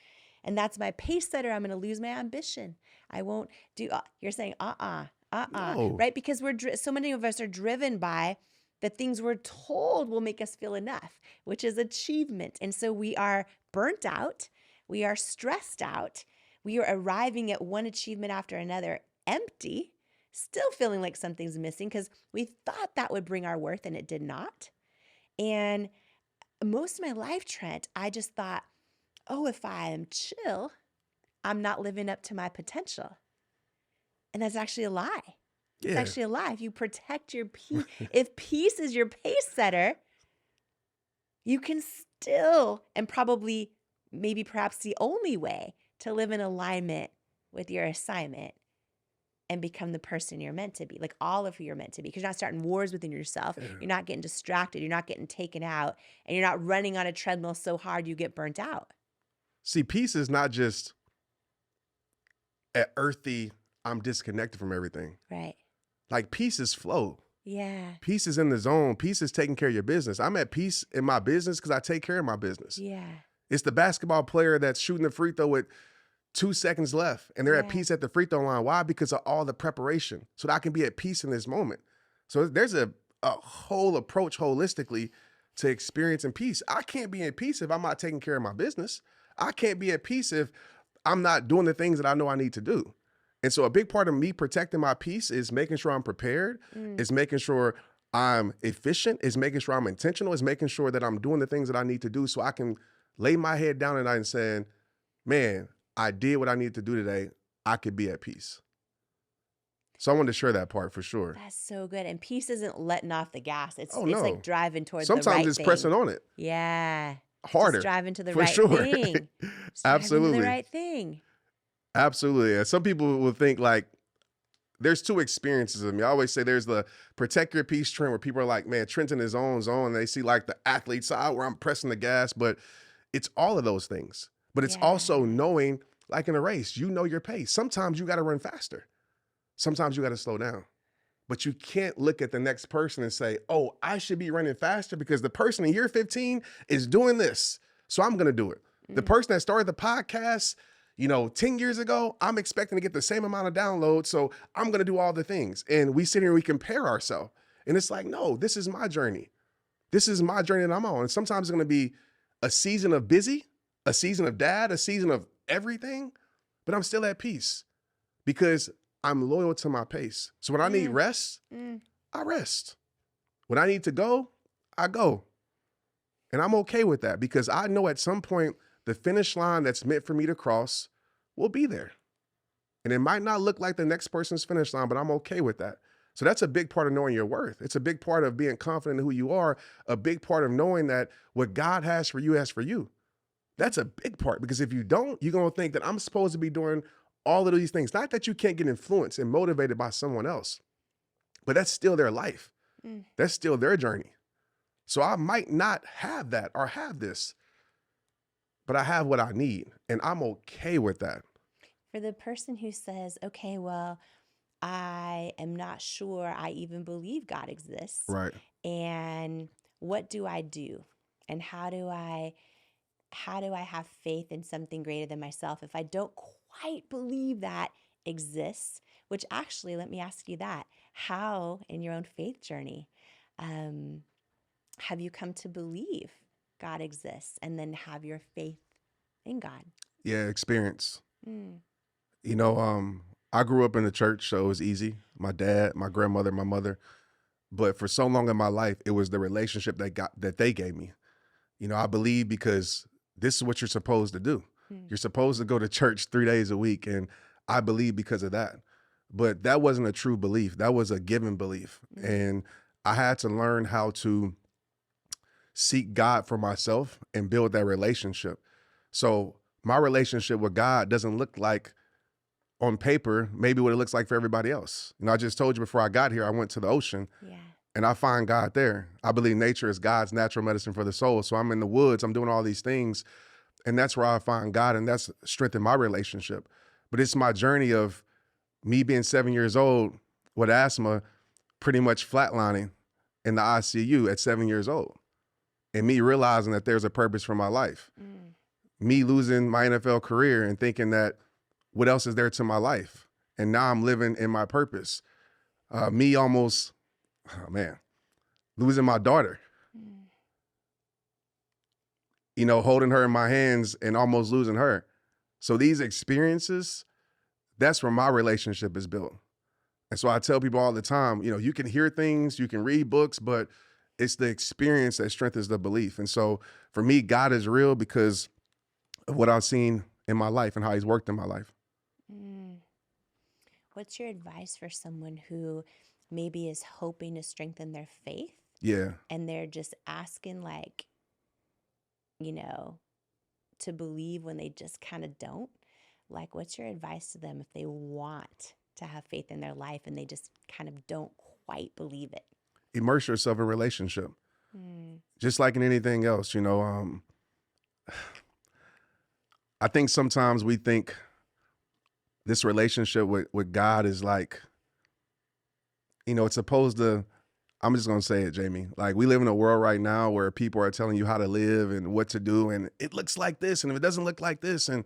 and that's my pace setter, I'm going to lose my ambition. I won't do, you're saying, No. right? Because so many of us are driven by the things we're told will make us feel enough, which is achievement. And so we are burnt out. We are stressed out. We are arriving at one achievement after another, empty, still feeling like something's missing because we thought that would bring our worth and it did not. And most of my life, Trent, I just thought, oh, if I'm chill, I'm not living up to my potential. And that's actually a lie. Yeah. It's actually a lie. If you protect your peace, if peace is your pace setter, you can still, and probably maybe perhaps the only way to live in alignment with your assignment and become the person you're meant to be, like all of who you're meant to be, because you're not starting wars within yourself. Yeah. You're not getting distracted. You're not getting taken out, and you're not running on a treadmill so hard you get burnt out. See, peace is not just an earthy, I'm disconnected from everything. Right. Like peace is flow. Yeah. Peace is in the zone. Peace is taking care of your business. I'm at peace in my business because I take care of my business. Yeah. It's the basketball player that's shooting the free throw with 2 seconds left and they're at peace at the free throw line. Why? Because of all the preparation so that I can be at peace in this moment. So there's a whole approach holistically to experiencing peace. I can't be at peace if I'm not taking care of my business. I can't be at peace if I'm not doing the things that I know I need to do. And so a big part of me protecting my peace is making sure I'm prepared, is making sure I'm efficient, is making sure I'm intentional, is making sure that I'm doing the things that I need to do so I can lay my head down at night and saying, man, I did what I needed to do today. I could be at peace. So I wanted to share that part for sure. That's so good. And peace isn't letting off the gas. It's no. like driving towards the right Sometimes it's thing. pressing on it. Yeah. Harder. Just driving to the for right sure. thing. Just Absolutely. driving to the right thing. Absolutely. And some people will think like, there's two experiences of me. I always say there's the protect your peace trend where people are like, man, Trent's in his own zone. And they see like the athlete side where I'm pressing the gas, but it's all of those things. But it's also knowing, like in a race, you know your pace. Sometimes you got to run faster. Sometimes you got to slow down. But you can't look at the next person and say, oh, I should be running faster because the person in year 15 is doing this. So I'm going to do it. The person that started the podcast, 10 years ago, I'm expecting to get the same amount of downloads. So I'm going to do all the things. And we sit here and we compare ourselves. And it's like, no, this is my journey. This is my journey that I'm on. And sometimes it's going to be a season of busy, a season of dad, a season of everything, but I'm still at peace because I'm loyal to my pace. So when I need rest, I rest. When I need to go, I go. And I'm okay with that because I know at some point the finish line that's meant for me to cross will be there. And it might not look like the next person's finish line, but I'm okay with that. So that's a big part of knowing your worth. It's a big part of being confident in who you are, a big part of knowing that what God has for you has for you. That's a big part because if you don't, you're going to think that I'm supposed to be doing all of these things. Not that you can't get influenced and motivated by someone else, but that's still their life. That's still their journey. So I might not have that or have this, but I have what I need and I'm okay with that. For the person who says, okay, well, I am not sure I even believe God exists. Right. And what do I do? And how do I how do I have faith in something greater than myself if I don't quite believe that exists? Which actually, let me ask you that. How, in your own faith journey, have you come to believe God exists and then have your faith in God? Yeah, experience. Mm. You know, I grew up in the church, so it was easy. My dad, my grandmother, my mother. But for so long in my life, it was the relationship that they gave me. You know, I believe because this is what you're supposed to do. You're supposed to go to church 3 days a week, and I believe because of that. But that wasn't a true belief. That was a given belief. And I had to learn how to seek God for myself and build that relationship. So my relationship with God doesn't look like on paper, maybe what it looks like for everybody else. You know, I just told you before I got here, I went to the ocean and I find God there. I believe nature is God's natural medicine for the soul. So I'm in the woods, I'm doing all these things, and that's where I find God, and that's strengthened my relationship. But it's my journey of me being 7 years old with asthma, pretty much flatlining in the ICU at 7 years old, and me realizing that there's a purpose for my life. Me losing my NFL career and thinking that what else is there to my life? And now I'm living in my purpose. Me almost, losing my daughter. You know, holding her in my hands and almost losing her. So these experiences, that's where my relationship is built. And so I tell people all the time, you know, you can hear things, you can read books, but it's the experience that strengthens the belief. And so for me, God is real because of what I've seen in my life and how he's worked in my life. What's your advice for someone who maybe is hoping to strengthen their faith? Yeah. And they're just asking, like, you know, to believe when they just kind of don't? Like, what's your advice to them if they want to have faith in their life and they just kind of don't quite believe it? Immerse yourself in relationship. Just like in anything else, you know, I think sometimes we think this relationship with God is like, you know, it's supposed to, I'm just going to say it, Jamie. Like, we live in a world right now where people are telling you how to live and what to do, and it looks like this, and if it doesn't look like this. And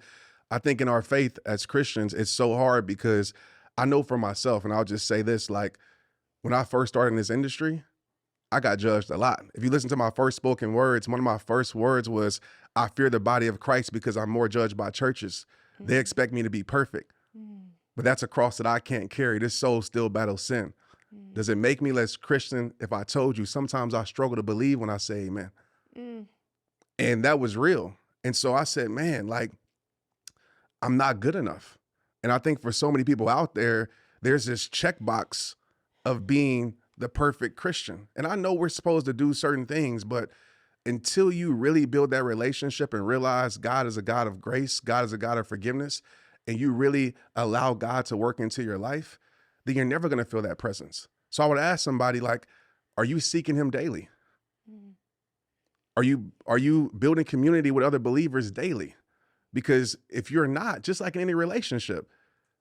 I think in our faith as Christians, it's so hard because I know for myself, and I'll just say this, like, when I first started in this industry, I got judged a lot. If you listen to my first spoken words, one of my first words was, I fear the body of Christ because I'm more judged by churches. They expect me to be perfect. But that's a cross that I can't carry. This soul still battles sin. Does it make me less Christian if I told you sometimes I struggle to believe when I say amen? And that was real. And so I said, man, like, I'm not good enough. And I think for so many people out there, there's this checkbox of being the perfect Christian. And I know we're supposed to do certain things, but until you really build that relationship and realize God is a God of grace, God is a God of forgiveness, and you really allow God to work into your life, then you're never going to feel that presence. So I would ask somebody, like, are you seeking him daily? Are you building community with other believers daily? Because if you're not, just like in any relationship,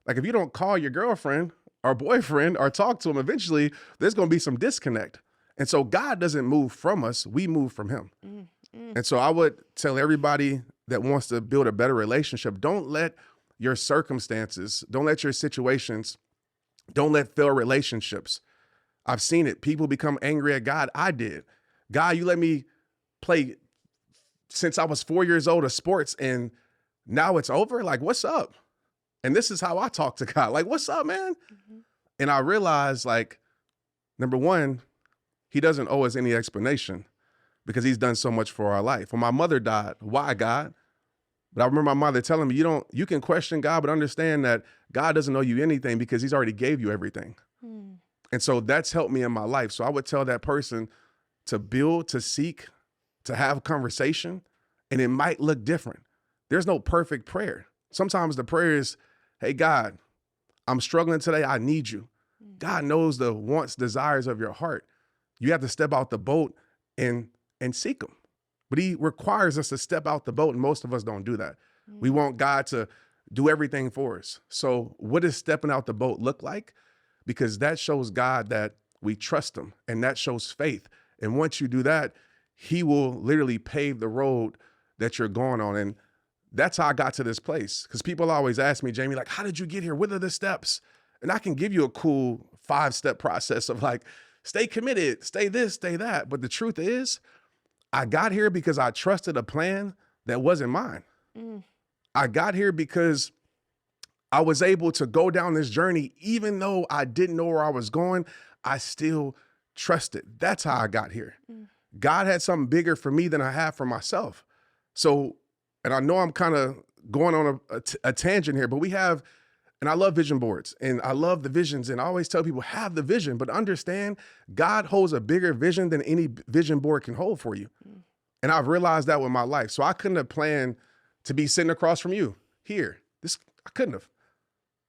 like if you don't call your girlfriend or boyfriend or talk to him, eventually there's going to be some disconnect. And so God doesn't move from us, we move from him. And so I would tell everybody that wants to build a better relationship, don't let your circumstances, don't let your situations, don't let failed relationships. I've seen it. People become angry at God. I did. God, you let me play since I was 4 years old of sports and now it's over? Like, what's up? And this is how I talk to God. Like, what's up, man? And I realized, like, number one, he doesn't owe us any explanation because he's done so much for our life. When my mother died, why God? But I remember my mother telling me, you can question God, but understand that God doesn't owe you anything because he's already gave you everything. And so that's helped me in my life. So I would tell that person to build, to seek, to have conversation, and it might look different. There's no perfect prayer. Sometimes the prayer is, hey, God, I'm struggling today. I need you. God knows the wants, desires of your heart. You have to step out the boat and seek him. But he requires us to step out the boat, and most of us don't do that. We want God to do everything for us. So what does stepping out the boat look like? Because that shows God that we trust him, and that shows faith. And once you do that, he will literally pave the road that you're going on. And that's how I got to this place. Because people always ask me, Jamie, like, how did you get here? What are the steps? And I can give you a cool 5-step process of like, stay committed, stay this, stay that. But the truth is, I got here because I trusted a plan that wasn't mine. I got here because I was able to go down this journey, even though I didn't know where I was going, I still trusted. That's how I got here. God had something bigger for me than I had for myself. So, and I know I'm kind of going on a tangent here, but we have, and I love vision boards and I love the visions. And I always tell people, have the vision, but understand God holds a bigger vision than any vision board can hold for you. And I've realized that with my life. So I couldn't have planned to be sitting across from you here. I couldn't have.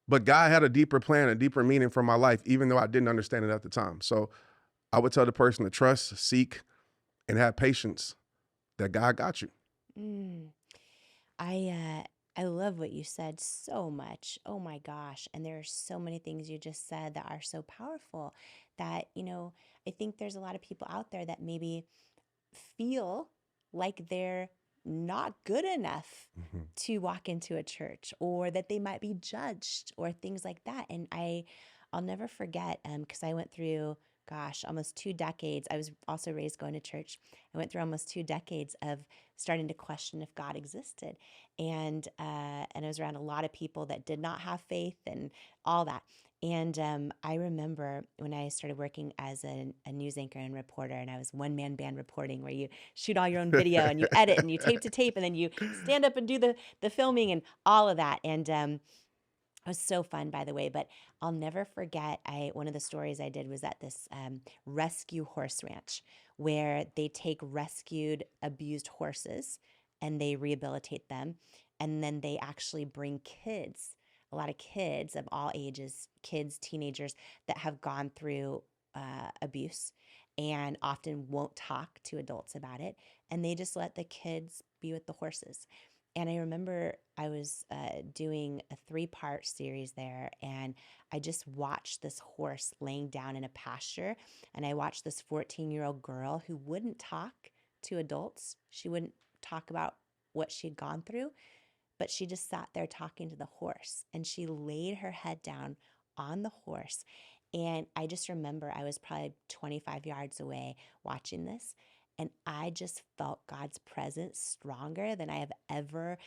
But God had a deeper plan, a deeper meaning for my life, even though I didn't understand it at the time. So I would tell the person to trust, seek, and have patience that God got you. I love what you said so much. Oh my gosh. And there are so many things you just said that are so powerful that, I think there's a lot of people out there that maybe feel like they're not good enough to walk into a church, or that they might be judged or things like that. And I'll never forget, because I went through, almost 2 decades. I was also raised going to church. I went through almost 2 decades of starting to question if God existed. And I was around a lot of people that did not have faith and all that. And I remember when I started working as a news anchor and reporter, and I was one-man band reporting, where you shoot all your own video and you edit and you tape to tape, and then you stand up and do the filming and all of that. And it was so fun, by the way. But I'll never forget, one of the stories I did was at this rescue horse ranch, where they take rescued, abused horses and they rehabilitate them. And then they actually bring kids, a lot of kids of all ages, kids, teenagers that have gone through abuse and often won't talk to adults about it. And they just let the kids be with the horses. And I remember I was doing a 3-part series there, and I just watched this horse laying down in a pasture, and I watched this 14-year-old girl who wouldn't talk to adults. She wouldn't talk about what she'd gone through, but she just sat there talking to the horse, and she laid her head down on the horse. And I just remember I was probably 25 yards away watching this, and I just felt God's presence stronger than I have ever,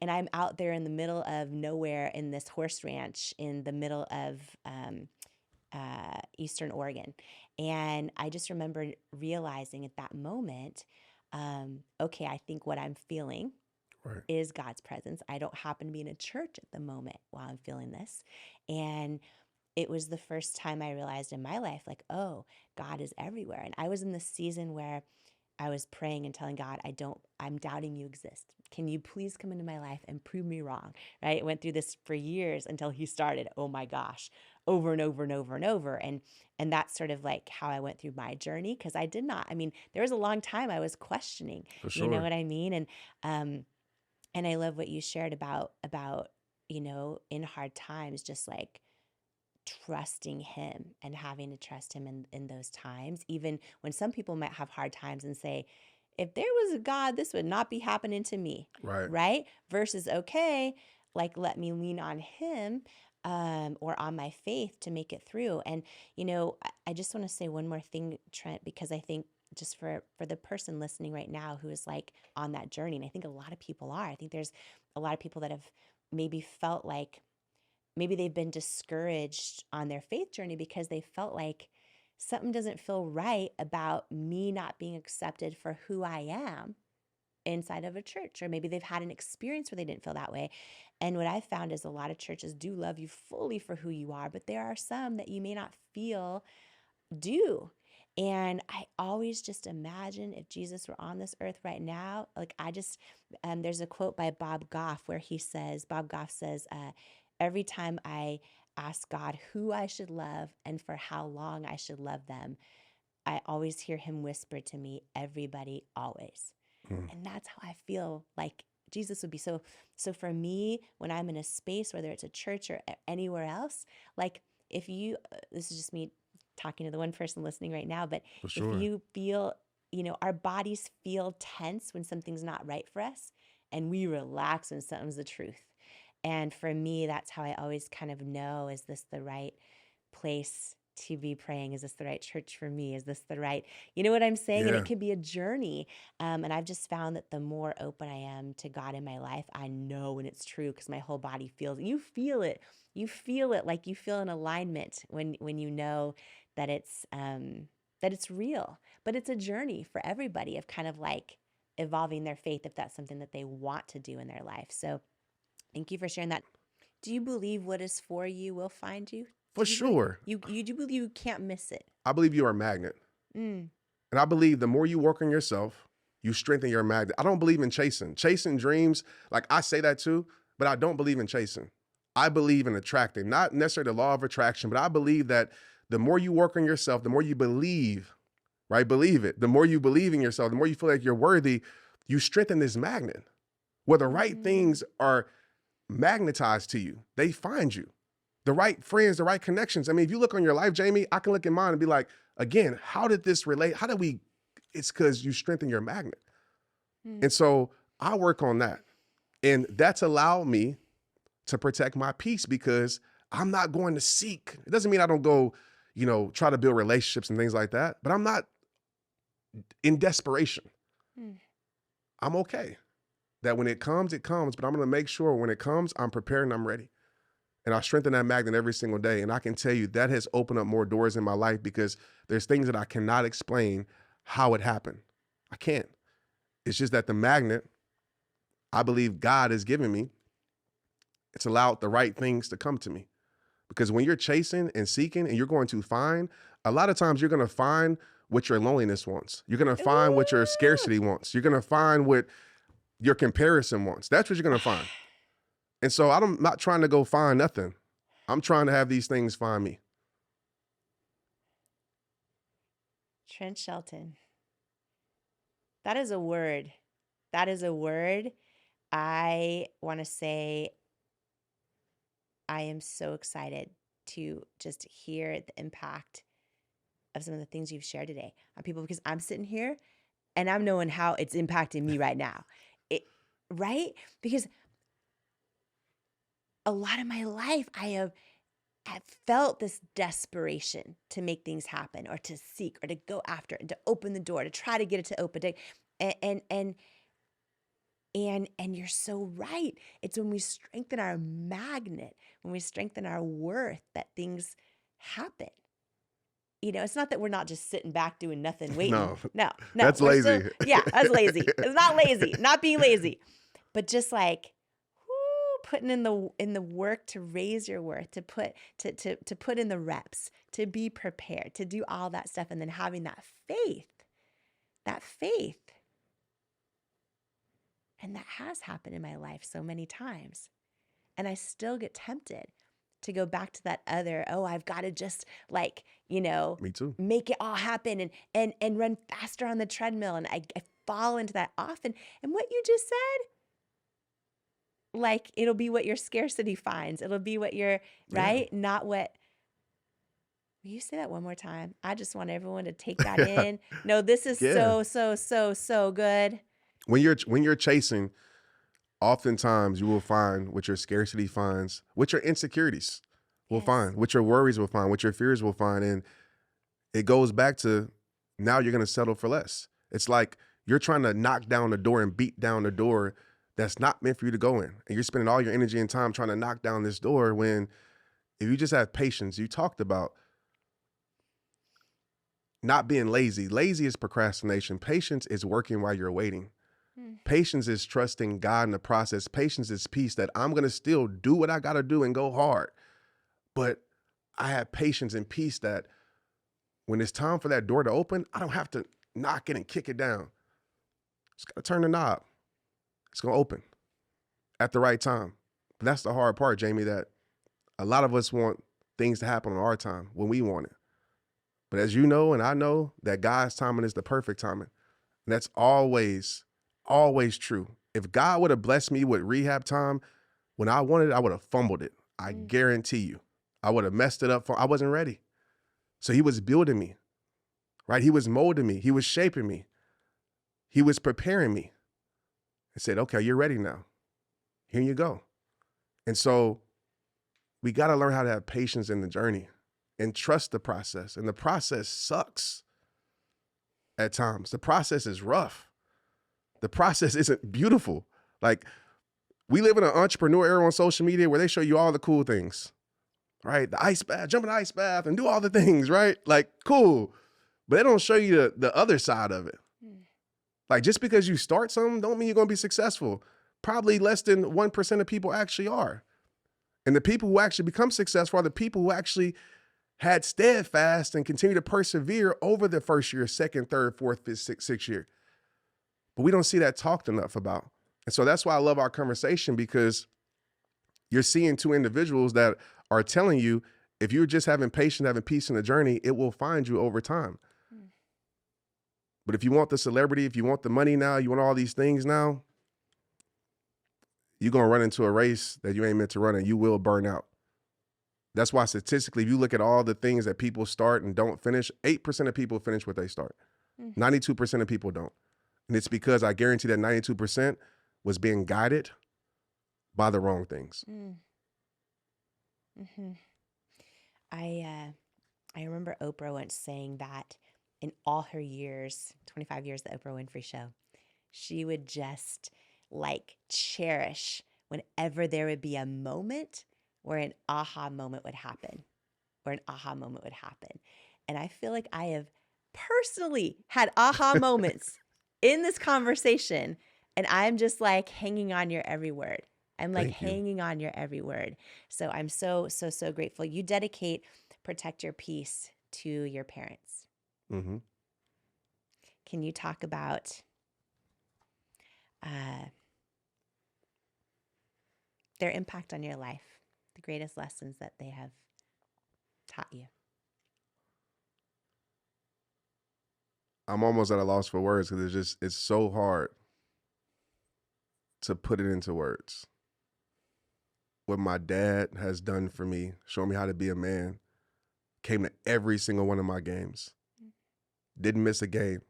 and I'm out there in the middle of nowhere in this horse ranch in the middle of Eastern Oregon. And I just remember realizing at that moment, okay, I think what I'm feeling is God's presence. I don't happen to be in a church at the moment while I'm feeling this. And it was the first time I realized in my life, oh, God is everywhere. And I was in this season where I was praying and telling God, I'm doubting you exist. Can you please come into my life and prove me wrong? Right? I went through this for years until he started, oh my gosh, over and over and over and over. And that's sort of how I went through my journey, because I did not, there was a long time I was questioning, For sure. you know what I mean? And I love what you shared about, in hard times, just trusting him and having to trust him in those times, even when some people might have hard times and say, if there was a God, this would not be happening to me. Right? Versus, okay, let me lean on him or on my faith to make it through. And, I just want to say one more thing, Trent, because I think just for the person listening right now who is on that journey, and I think a lot of people are, I think there's a lot of people that have maybe felt maybe they've been discouraged on their faith journey because they felt like something doesn't feel right about me not being accepted for who I am inside of a church. Or maybe they've had an experience where they didn't feel that way. And what I've found is a lot of churches do love you fully for who you are, but there are some that you may not feel do. And I always just imagine if Jesus were on this earth right now, there's a quote by Bob Goff where Bob Goff says, every time I ask God who I should love and for how long I should love them, I always hear him whisper to me, everybody, always. And that's how I feel like Jesus would be. So for me, when I'm in a space, whether it's a church or anywhere else, if you, this is just me talking to the one person listening right now, but For sure. if you feel our bodies feel tense when something's not right for us, and we relax when something's the truth. And for me, that's how I always kind of know, is this the right place to be praying? Is this the right church for me? Is this the right, you know what I'm saying? And Yeah. it can be a journey. And I've just found that the more open I am to God in my life, I know when it's true, because my whole body feels it. You feel it. You feel it, like you feel an alignment when you know that it's real. But it's a journey for everybody of kind of like evolving their faith, if that's something that they want to do in their life. So thank you for sharing that. Do you believe what is for you will find you? For Do you believe- sure. You do believe you can't miss it. I believe you are a magnet. Mm. And I believe the more you work on yourself, you strengthen your magnet. I don't believe in chasing. Chasing dreams, like I say that too, but I don't believe in chasing. I believe in attracting, not necessarily the law of attraction, but I believe that the more you work on yourself, the more you believe, right? Believe it. The more you believe in yourself, the more you feel like you're worthy, you strengthen this magnet. Where the right things are magnetized to you, they find you. The right friends, the right connections. I mean, if you look on your life, Jamie, I can look at mine and be like, again, how did this relate? How did we? It's because you strengthen your magnet. And so I work on that. And that's allowed me to protect my peace, because I'm not going to seek. It doesn't mean I don't go, try to build relationships and things like that, but I'm not in desperation. I'm okay. That when it comes, but I'm going to make sure when it comes, I'm prepared and I'm ready. And I strengthen that magnet every single day. And I can tell you that has opened up more doors in my life, because there's things that I cannot explain how it happened. I can't. It's just that the magnet, I believe God has given me, it's allowed the right things to come to me. Because when you're chasing and seeking and you're going to find, a lot of times you're going to find what your loneliness wants. You're going to find what your scarcity wants. You're going to find what your comparison wants. That's what you're going to find. And so I'm not trying to go find nothing. I'm trying to have these things find me. Trent Shelton. That is a word. That is a word. I want to say I am so excited to just hear the impact of some of the things you've shared today on people, because I'm sitting here and I'm knowing how it's impacting me right now. Right? Because a lot of my life I have felt this desperation to make things happen, or to seek, or to go after it, and to open the door, to try to get it to open. And you're so right. It's when we strengthen our magnet, when we strengthen our worth, that things happen. It's not that we're not just sitting back doing nothing, waiting. No. That's we're lazy. That's lazy. It's not lazy, not being lazy, but just like putting in the work to raise your worth, to put in the reps, to be prepared, to do all that stuff, and then having that faith. And that has happened in my life so many times. And I still get tempted to go back to that other, I've got to just Me too. make it all happen and run faster on the treadmill. And I fall into that often. And what you just said, it'll be what your scarcity finds. It'll be what your, right? Not what. Will you say that one more time? I just want everyone to take that in. No, this is so good. When you're chasing, oftentimes you will find what your scarcity finds, what your insecurities will find, what your worries will find, what your fears will find. And it goes back to, now you're going to settle for less. It's like you're trying to knock down the door and beat down the door that's not meant for you to go in. And you're spending all your energy and time trying to knock down this door, when if you just have patience, you talked about not being lazy. Lazy is procrastination. Patience is working while you're waiting. Patience is trusting God in the process. Patience is peace, that I'm going to still do what I got to do and go hard. But I have patience and peace that when it's time for that door to open, I don't have to knock it and kick it down. Just got to turn the knob. It's going to open at the right time. But that's the hard part, Jamie, that a lot of us want things to happen on our time when we want it. But as you know, and I know, that God's timing is the perfect timing. And that's always true. If God would have blessed me with rehab time when I wanted it, I would have fumbled it. I guarantee you. I would have messed it up. I wasn't ready. So he was building me, right? He was molding me. He was shaping me. he was preparing me and said, okay, you're ready now. Here you go. And so we got to learn how to have patience in the journey and trust the process. And the process sucks at times. The process is rough. The process isn't beautiful. Like, we live in an entrepreneur era on social media where they show you all the cool things, right? The ice bath, jump in the ice bath and do all the things, right? Like, cool. But they don't show you the other side of it. Like, just because you start something don't mean you're going to be successful. Probably less than 1% of people actually are. And the people who actually become successful are the people who actually had steadfast and continue to persevere over the first year, second, third, fourth, fifth, sixth year. But we don't see that talked enough about. And so that's why I love our conversation, because you're seeing two individuals that are telling you, if you're just having patience, having peace in the journey, it will find you over time. But if you want the celebrity, if you want the money now, you want all these things now, you're going to run into a race that you ain't meant to run, and you will burn out. That's why statistically, if you look at all the things that people start and don't finish, 8% of people finish what they start. 92% of people don't. And it's because I guarantee that 92% was being guided by the wrong things. I remember Oprah once saying that in all her years, 25 years, the Oprah Winfrey Show, she would just like cherish whenever there would be a moment where an aha moment would happen, And I feel like I have personally had aha moments in this conversation, and I'm just like hanging on your every word. I'm like hanging on your every word. So I'm so grateful. You dedicate Protect Your Peace to your parents. Mm-hmm. Can you talk about their impact on your life, the greatest lessons that they have taught you? I'm almost at a loss for words because it's so hard to put it into words. What my dad has done for me, showing me how to be a man, came to every single one of my games. Didn't miss a game.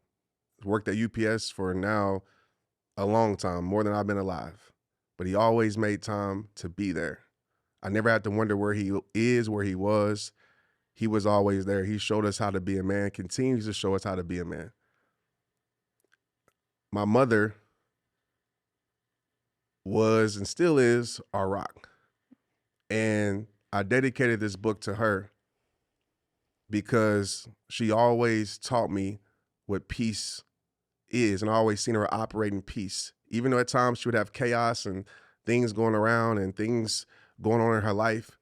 Worked at UPS for now a long time, more than I've been alive. But he always made time to be there. I never had to wonder where he is, where he was. He was always there. He showed us how to be a man, continues to show us how to be a man. My mother was and still is our rock. And I dedicated this book to her because she always taught me what peace is, and I always seen her operate in peace. Even though at times she would have chaos and things going around and things going on in her life,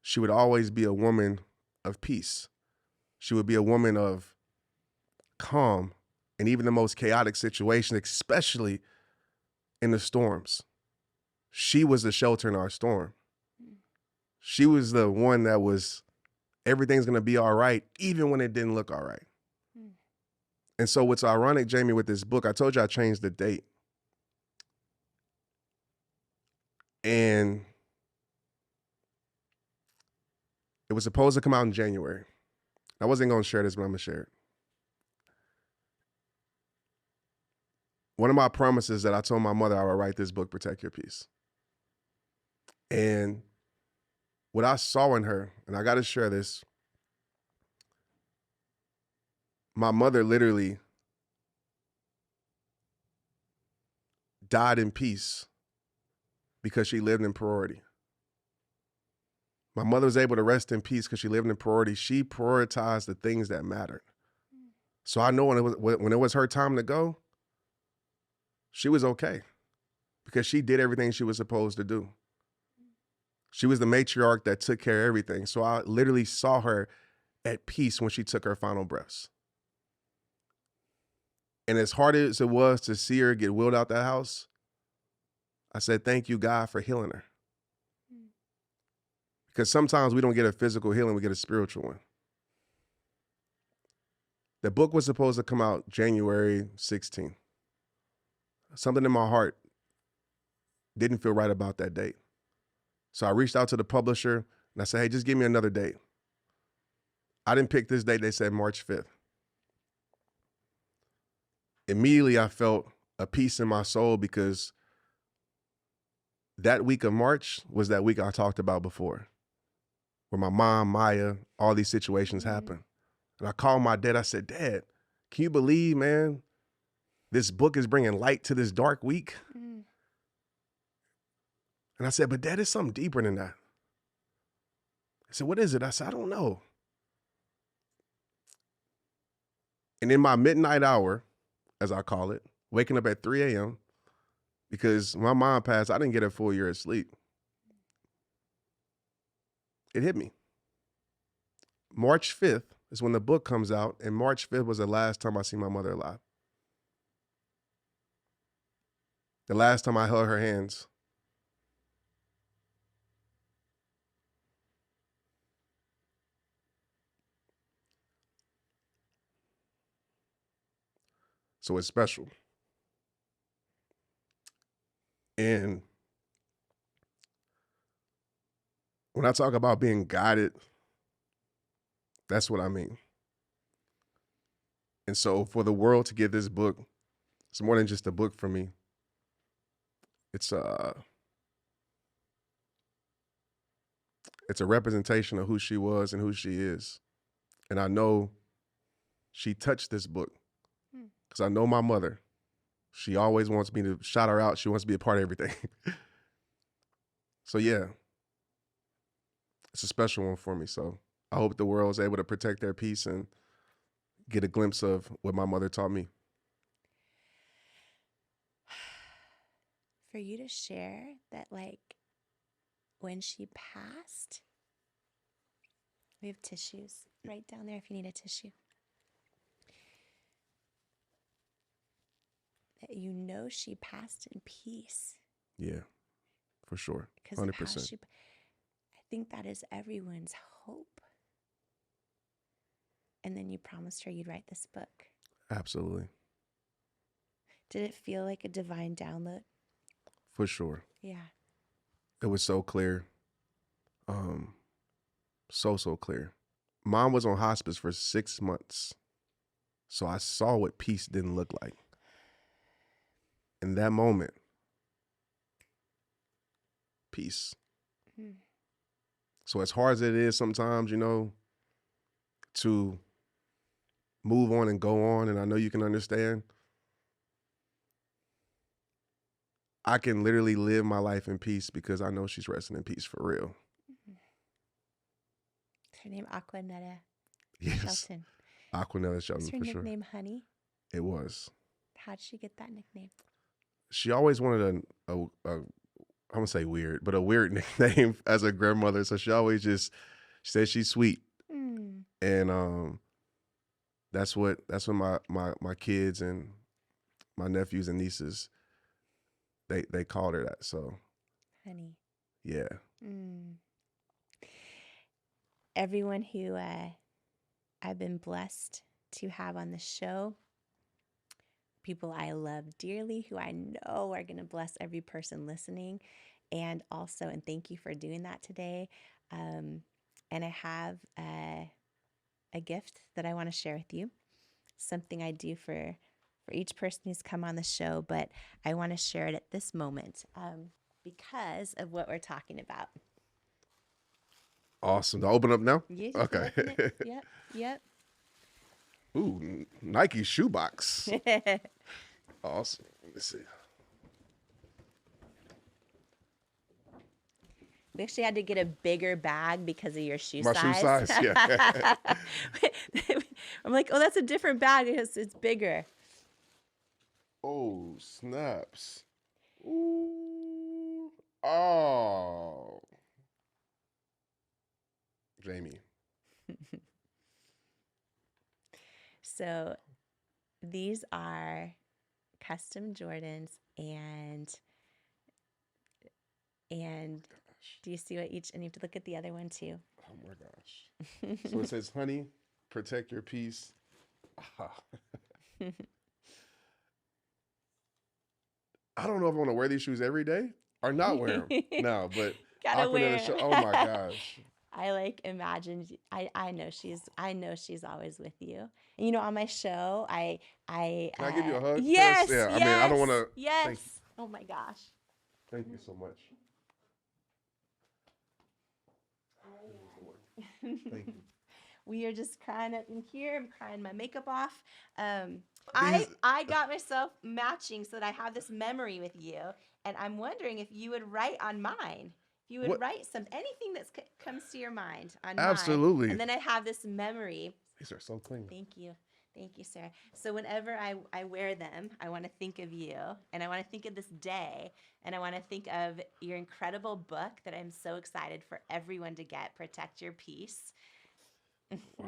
she would always be a woman of peace. She would be a woman of calm in even the most chaotic situation, especially in the storms. She was the shelter in our storm. She was the one that was, everything's going to be all right, even when it didn't look all right. And so what's ironic, Jamie, with this book, I told you I changed the date. And it was supposed to come out in January. I wasn't going to share this, but I'm going to share it. One of my promises that I told my mother I would write this book, Protect Your Peace. And what I saw in her, and I got to share this, my mother literally died in peace because she lived in priority. My mother was able to rest in peace because she lived in priority. She prioritized the things that mattered. So I know when it was her time to go, she was okay because she did everything she was supposed to do. She was the matriarch that took care of everything. So I literally saw her at peace when she took her final breaths. And as hard as it was to see her get wheeled out that house, I said, thank you, God, for healing her. Because sometimes we don't get a physical healing, we get a spiritual one. The book was supposed to come out January 16th. Something in my heart didn't feel right about that date. So I reached out to the publisher and I said, hey, just give me another date. I didn't pick this date. They said March 5th. immediately I felt a peace in my soul because that week of March was that week I talked about before, where my mom, Maya, all these situations happened. And I called my dad. I said, Dad, can you believe, man, this book is bringing light to this dark week? And I said, but Dad, it's something deeper than that. I said, what is it? I said, I don't know. And in my midnight hour, as I call it, waking up at 3 a.m., because my mom passed, I didn't get a full year of sleep. It hit me. March 5th is when the book comes out, and March 5th was the last time I seen my mother alive. The last time I held her hands. So it's special. And when I talk about being guided, that's what I mean. And so for the world to get this book, it's more than just a book for me. It's a representation of who she was and who she is. And I know she touched this book because I know my mother. She always wants me to shout her out. She wants to be a part of everything. So yeah, it's a special one for me. So I hope the world is able to protect their peace and get a glimpse of what my mother taught me. For you to share that, like, when she passed, we have tissues right down there if you need a tissue. That you know she passed in peace. Yeah, for sure. Because of how 100%. I think that is everyone's hope. And then you promised her you'd write this book. Absolutely. Did it feel like a divine download? For sure. Yeah. It was so clear. So clear. Mom was on hospice for 6 months. So I saw what peace didn't look like. In that moment, peace. So as hard as it is sometimes, to move on and go on, and I know you can understand, I can literally live my life in peace because I know she's resting in peace for real. Is her name Aquanetta Yes. Shelton? Aquanetta Shelton, Was her for sure. nickname Honey? It was. How'd she get that nickname? She always wanted I'm gonna say weird, but a weird nickname as a grandmother. So she always she said she's sweet. And that's what my kids and my nephews and nieces, they called her that. So Honey. yeah. Everyone who I've been blessed to have on the show, people I love dearly, who I know are going to bless every person listening. And thank you for doing that today. And I have a gift that I want to share with you, something I do for each person who's come on the show, but I want to share it at this moment because of what we're talking about. Awesome. To open up now? Yeah, okay. Yep. Ooh, Nike shoebox. Awesome. Let me see. We actually had to get a bigger bag because of your shoe My size. shoe size, yeah. I'm like, oh, that's a different bag because it's bigger. Oh, snaps. Ooh. Oh. Jamie. So these are custom Jordans, and do you see what each, and you have to look at the other one too. Oh my gosh. So it says, honey, protect your peace. I don't know if I want to wear these shoes every day or not wear them. No, but Gotta wear 'em. Oh my gosh. I like imagined. I know she's always with you. And, you know, on my show, I Can I give you a hug, Chris? Yes, Yeah, yes, I mean, I don't want to. Yes. Oh my gosh. Thank you so much. Thank you. We are just crying up in here. I'm crying my makeup off. I got myself matching so that I have this memory with you, and I'm wondering if you would write on mine. If you would write anything that comes to your mind on mine. Absolutely. And then I have this memory. These are so clean. Thank you. Thank you, sir. So whenever I wear them, I want to think of you, and I want to think of this day, and I want to think of your incredible book that I'm so excited for everyone to get, Protect Your Peace. Wow.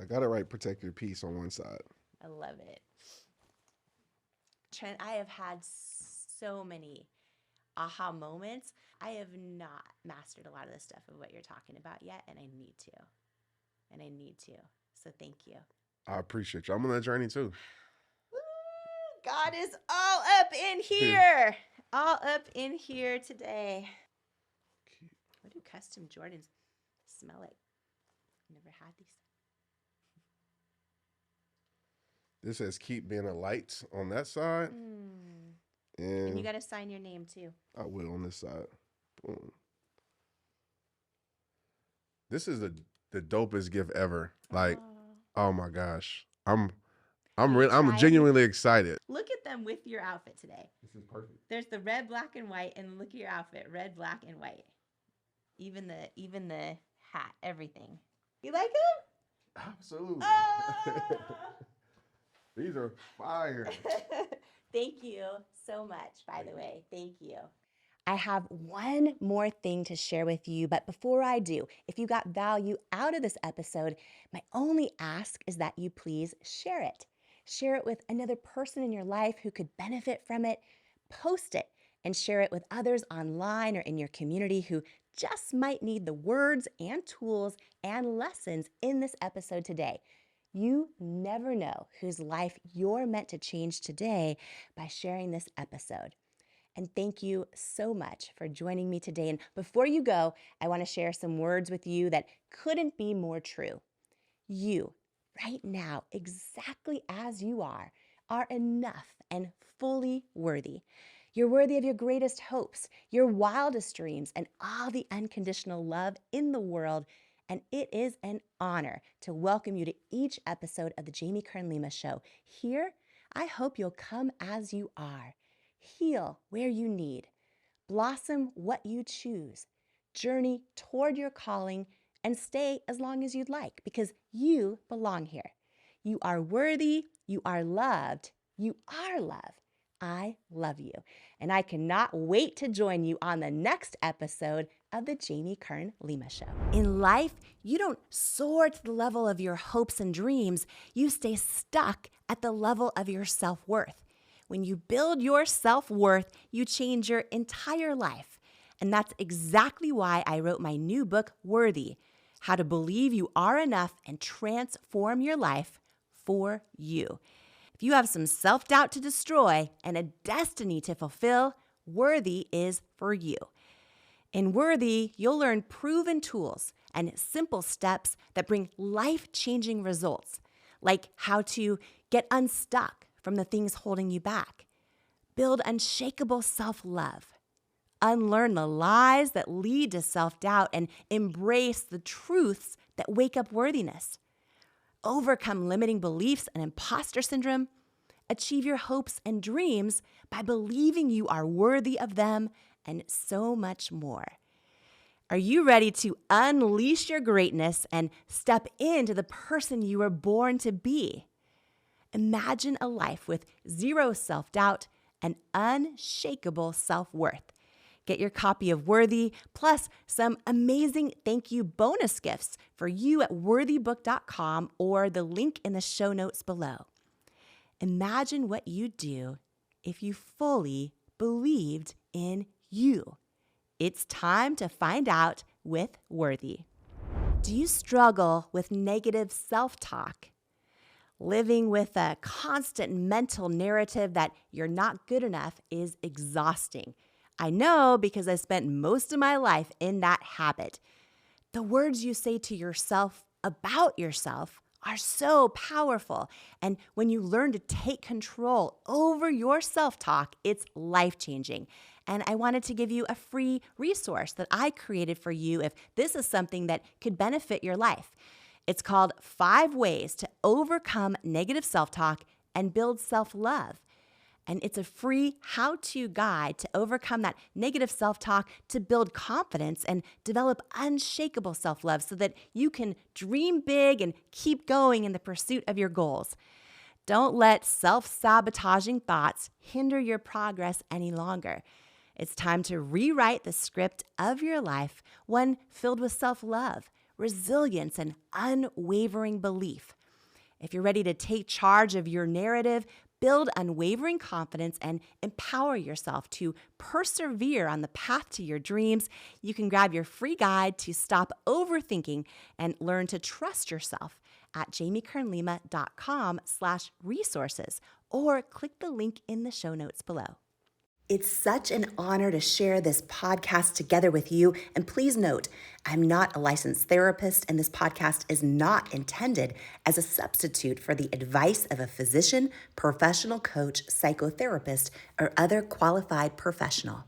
I got it right, Protect Your Peace on one side. I love it. Trent, I have had so many aha moments. I have not mastered a lot of the stuff of what you're talking about yet, and I need to. So thank you. I appreciate you. I'm on that journey too. Woo! God is all up in here. All up in here today. What do custom Jordans smell like? Never had these. This says keep being a light on that side. And you got to sign your name too. I will on this side. Boom. This is the dopest gift ever. Like, oh my gosh. I'm genuinely excited. Look at them with your outfit today. This is perfect. There's the red, black, and white, and look at your outfit. Red, black, and white. Even the hat, everything. You like them? Absolutely. Oh! These are fire. Thank you so much, by the way. Thank you. I have one more thing to share with you, but before I do, if you got value out of this episode, my only ask is that you please share it. Share it with another person in your life who could benefit from it. Post it and share it with others online or in your community who just might need the words and tools and lessons in this episode today. You never know whose life you're meant to change today by sharing this episode. And thank you so much for joining me today. And before you go, I want to share some words with you that couldn't be more true. You, right now, exactly as you are enough and fully worthy. You're worthy of your greatest hopes, your wildest dreams, and all the unconditional love in the world. And it is an honor to welcome you to each episode of the Jamie Kern Lima Show. Here, I hope you'll come as you are. Heal where you need. Blossom what you choose. Journey toward your calling and stay as long as you'd like because you belong here. You are worthy. You are loved. You are love. I love you. And I cannot wait to join you on the next episode of the Jamie Kern Lima Show. In life, you don't soar to the level of your hopes and dreams. You stay stuck at the level of your self-worth. When you build your self-worth, you change your entire life. And that's exactly why I wrote my new book, Worthy: How to Believe You Are Enough and Transform Your Life for You. If you have some self-doubt to destroy and a destiny to fulfill, Worthy is for you. In Worthy, you'll learn proven tools and simple steps that bring life-changing results, like how to get unstuck from the things holding you back, build unshakable self-love, unlearn the lies that lead to self-doubt, and embrace the truths that wake up worthiness, overcome limiting beliefs and imposter syndrome, achieve your hopes and dreams by believing you are worthy of them, and so much more. Are you ready to unleash your greatness and step into the person you were born to be? Imagine a life with zero self-doubt and unshakable self-worth. Get your copy of Worthy, plus some amazing thank you bonus gifts for you at worthybook.com or the link in the show notes below. Imagine what you'd do if you fully believed in you. It's time to find out with Worthy. Do you struggle with negative self-talk? Living with a constant mental narrative that you're not good enough is exhausting. I know because I spent most of my life in that habit. The words you say to yourself about yourself are so powerful. And when you learn to take control over your self-talk, it's life-changing. And I wanted to give you a free resource that I created for you if this is something that could benefit your life. It's called 5 Ways to Overcome Negative Self-Talk and Build Self-Love. And it's a free how-to guide to overcome that negative self-talk, to build confidence and develop unshakable self-love so that you can dream big and keep going in the pursuit of your goals. Don't let self-sabotaging thoughts hinder your progress any longer. It's time to rewrite the script of your life, one filled with self-love, resilience, and unwavering belief. If you're ready to take charge of your narrative, build unwavering confidence, and empower yourself to persevere on the path to your dreams, you can grab your free guide to stop overthinking and learn to trust yourself at jamiekernlima.com/resources or click the link in the show notes below. It's such an honor to share this podcast together with you. And please note, I'm not a licensed therapist, and this podcast is not intended as a substitute for the advice of a physician, professional coach, psychotherapist, or other qualified professional.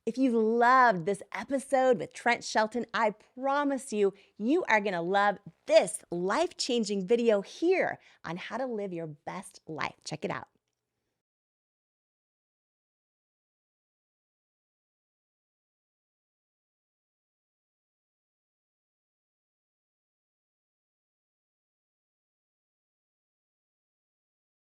If you loved this episode with Trent Shelton, I promise you, you are going to love this life-changing video here on how to live your best life. Check it out.